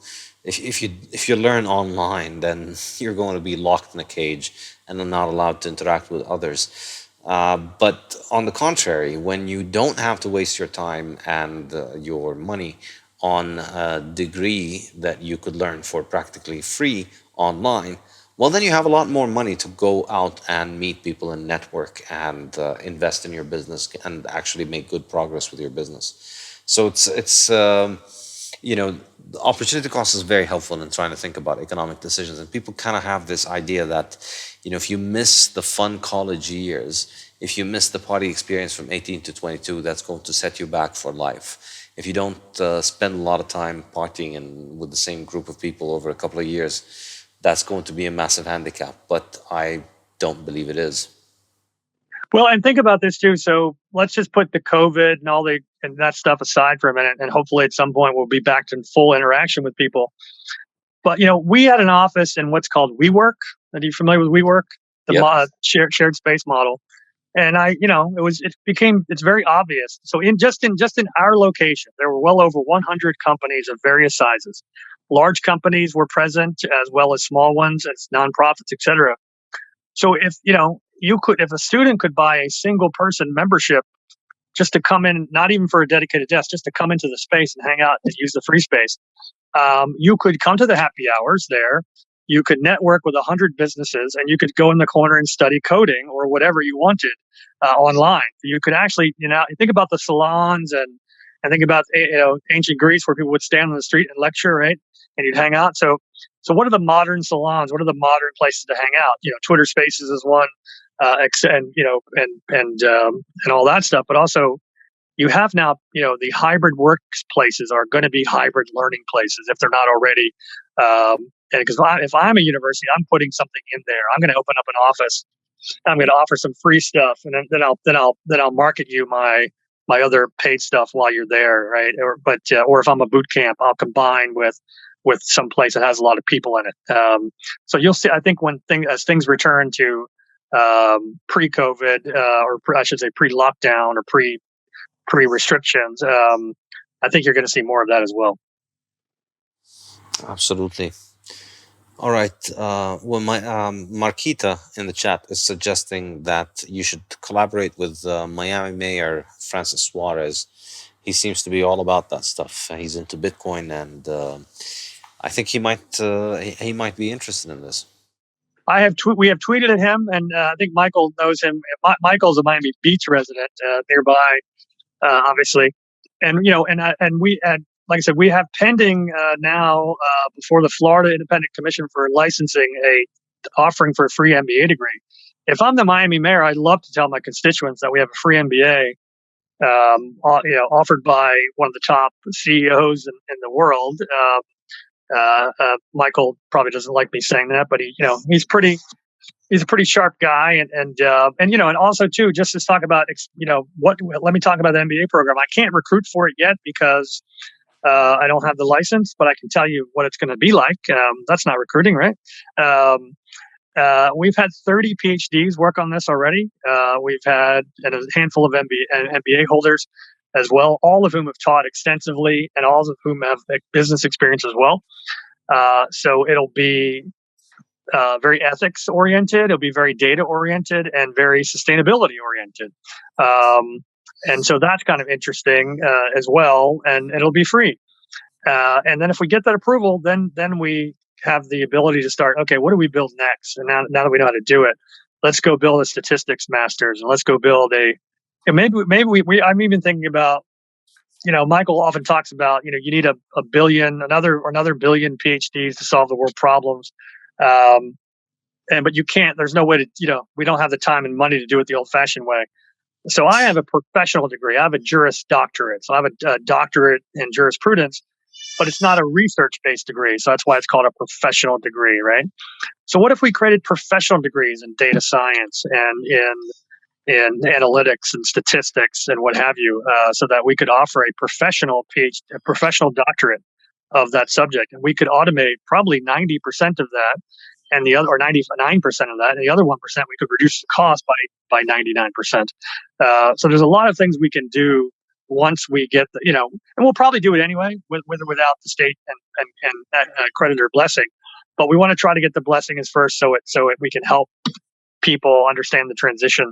learn online, then you're going to be locked in a cage and not allowed to interact with others. But on the contrary, when you don't have to waste your time and your money on a degree that you could learn for practically free online, well, then you have a lot more money to go out and meet people and network and invest in your business and actually make good progress with your business. So the opportunity cost is very helpful in trying to think about economic decisions. And people kind of have this idea that, if you miss the fun college years, if you miss the party experience from 18 to 22, that's going to set you back for life. If you don't spend a lot of time partying and with the same group of people over a couple of years, that's going to be a massive handicap. But I don't believe it is. Well, and think about this too. So let's just put the COVID and that stuff aside for a minute, and hopefully at some point we'll be back to full interaction with people. But we had an office in what's called WeWork. Are you familiar with WeWork? The Yep. shared space model. And it's very obvious. So in our location, there were well over 100 companies of various sizes. Large companies were present as well as small ones, as nonprofits, etc. So if if a student could buy a single person membership just to come in, not even for a dedicated desk, just to come into the space and hang out and use the free space, you could come to the happy hours there. You could network with 100 businesses, and you could go in the corner and study coding or whatever you wanted online. You could actually, think about the salons and think about ancient Greece where people would stand on the street and lecture, right? And you'd hang out. So what are the modern salons? What are the modern places to hang out? Twitter Spaces is one, and all that stuff. But also, you have now, the hybrid workplaces are going to be hybrid learning places if they're not already. And because if I'm a university, I'm putting something in there. I'm going to open up an office. I'm going to offer some free stuff, and then I'll market you my other paid stuff while you're there, right? Or if I'm a boot camp, I'll combine with some place that has a lot of people in it. So you'll see. I think as things return to pre-COVID, I should say pre-lockdown or pre-restrictions, I think you're going to see more of that as well. Absolutely. All right. Well, my Marquita in the chat is suggesting that you should collaborate with Miami Mayor Francis Suarez. He seems to be all about that stuff. He's into Bitcoin, and I think he might be interested in this. We have tweeted at him, and I think Michael knows him. Michael's a Miami Beach resident nearby, obviously, and we had. Like I said, we have pending now before the Florida Independent Commission for Licensing offering for a free MBA degree. If I'm the Miami mayor, I'd love to tell my constituents that we have a free MBA, offered by one of the top CEOs in the world. Michael probably doesn't like me saying that, but he's a pretty sharp guy, and also too, just to talk about let me talk about the MBA program. I can't recruit for it yet because I don't have the license, but I can tell you what it's going to be like. That's not recruiting, right? We've had 30 PhDs work on this already. We've had a handful of MBA holders as well, all of whom have taught extensively and all of whom have business experience as well. So it'll be very ethics oriented. It'll be very data oriented and very sustainability oriented. And so that's kind of interesting as well, and it'll be free. And then if we get that approval, then we have the ability to start. Okay, what do we build next? And now that we know how to do it, let's go build a statistics masters, and let's go build maybe I'm even thinking about. Michael often talks about you need a billion, another billion PhDs to solve the world problems. But you can't. There's no way to. We don't have the time and money to do it the old-fashioned way. So I have a professional degree. I have a Juris Doctorate. So I have a doctorate in jurisprudence, but it's not a research-based degree. So that's why it's called a professional degree, right? So what if we created professional degrees in data science and in analytics and statistics and what have you, so that we could offer a professional doctorate of that subject, and we could automate probably 90% of that. And the other, or 99% of that, and the other 1%, we could reduce the cost by 99%. So there's a lot of things we can do once we get and we'll probably do it anyway, with or without the state and creditor blessing. But we want to try to get the blessing as first, so we can help people understand the transition.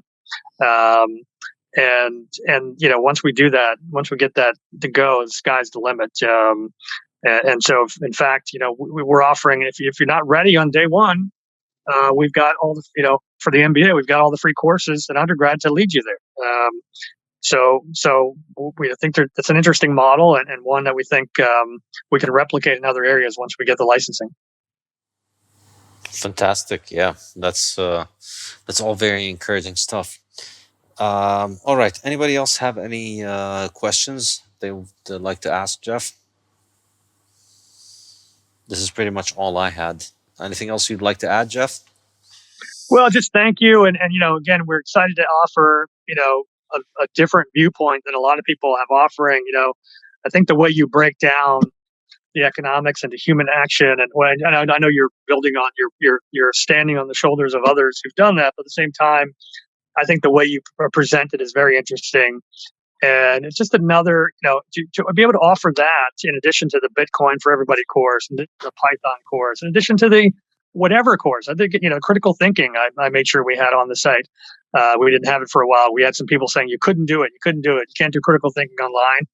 Once we do that, once we get that to go, the sky's the limit. And so, in fact, we're offering, if you're not ready on day one, we've got all the, for the MBA, we've got all the free courses and undergrad to lead you there. So we think that's an interesting model and one that we think we can replicate in other areas once we get the licensing. Fantastic. Yeah, that's all very encouraging stuff. All right. Anybody else have any questions they would like to ask Jeff? This is pretty much all I had. Anything else you'd like to add, Jeff? Well, just thank you. And again, we're excited to offer, a different viewpoint than a lot of people have offering. I think the way you break down the economics into human action, and I know you're building on, you're standing on the shoulders of others who've done that, but at the same time, I think the way you present it is very interesting. And it's just another, to be able to offer that in addition to the Bitcoin for Everybody course and the Python course, in addition to the whatever course. I think, critical thinking, I made sure we had on the site. We didn't have it for a while. We had some people saying, you couldn't do it. You can't do critical thinking online.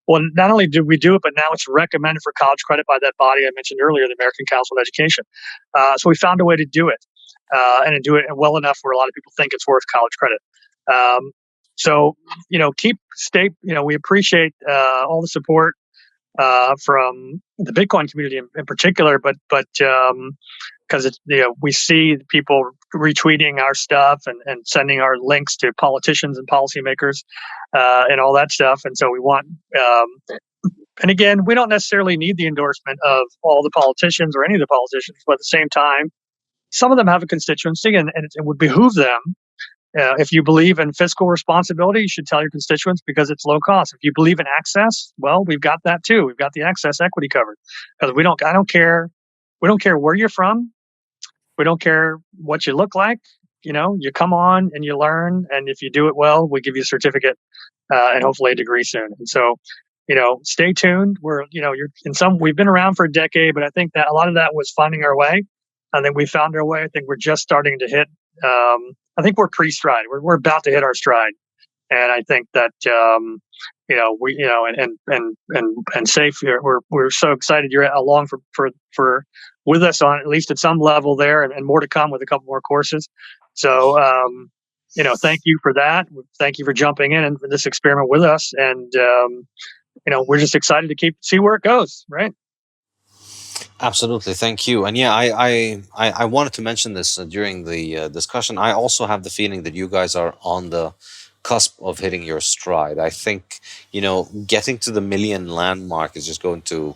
Well, not only did we do it, but now it's recommended for college credit by that body I mentioned earlier, the American Council on Education. So we found a way to do it and to do it well enough where a lot of people think it's worth college credit. So, we appreciate all the support from the Bitcoin community in particular, but because it's, we see people retweeting our stuff and sending our links to politicians and policymakers and all that stuff. And so we want, and again, we don't necessarily need the endorsement of all the politicians or any of the politicians, but at the same time, some of them have a constituency and it would behoove them. If you believe in fiscal responsibility, you should tell your constituents because it's low cost. If you believe in access, well, we've got that too. We've got the access equity covered because I don't care where you're from. We don't care what you look like. You come on and you learn. And if you do it well, we give you a certificate and hopefully a degree soon. And so, stay tuned. We've been around for a decade, but I think that a lot of that was finding our way. I think we found our way. I think we're just starting to hit, I think we're pre-stride. We're about to hit our stride, and I think that and Safe. We're so excited you're along for with us on at least at some level there, and more to come with a couple more courses. So thank you for that. Thank you for jumping in and for this experiment with us, and we're just excited to see where it goes. Right. Absolutely, thank you. And yeah, I wanted to mention this during the discussion. I also have the feeling that you guys are on the cusp of hitting your stride. I think getting to the 1 million landmark is just going to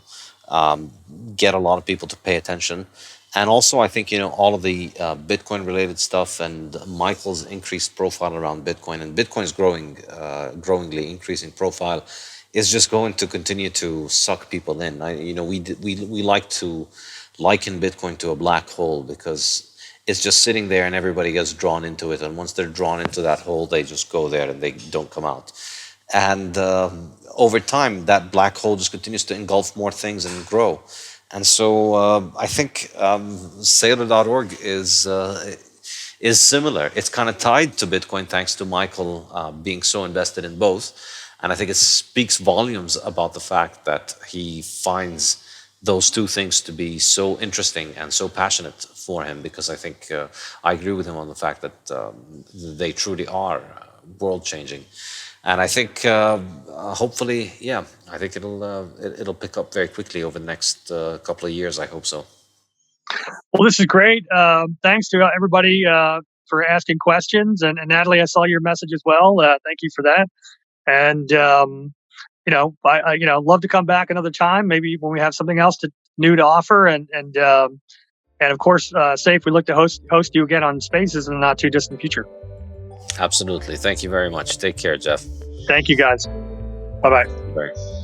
get a lot of people to pay attention. And also, I think all of the Bitcoin related stuff and Michael's increased profile around Bitcoin and Bitcoin's growingly increasing profile is just going to continue to suck people in. We like to liken Bitcoin to a black hole because it's just sitting there and everybody gets drawn into it. And once they're drawn into that hole, they just go there and they don't come out. And over time, that black hole just continues to engulf more things and grow. And so I think Saylor.org is similar. It's kind of tied to Bitcoin thanks to Michael being so invested in both. And I think it speaks volumes about the fact that he finds those two things to be so interesting and so passionate for him, because I think I agree with him on the fact that they truly are world-changing. And I think hopefully, I think it'll pick up very quickly over the next couple of years. I hope so. Well, this is great. Thanks to everybody for asking questions. And Natalie, I saw your message as well. Thank you for that. And I love to come back another time, maybe when we have something else new to offer. And of course, Safe, we look to host you again on Spaces in the not too distant future. Absolutely. Thank you very much. Take care, Jeff. Thank you, guys. Bye-bye. Bye.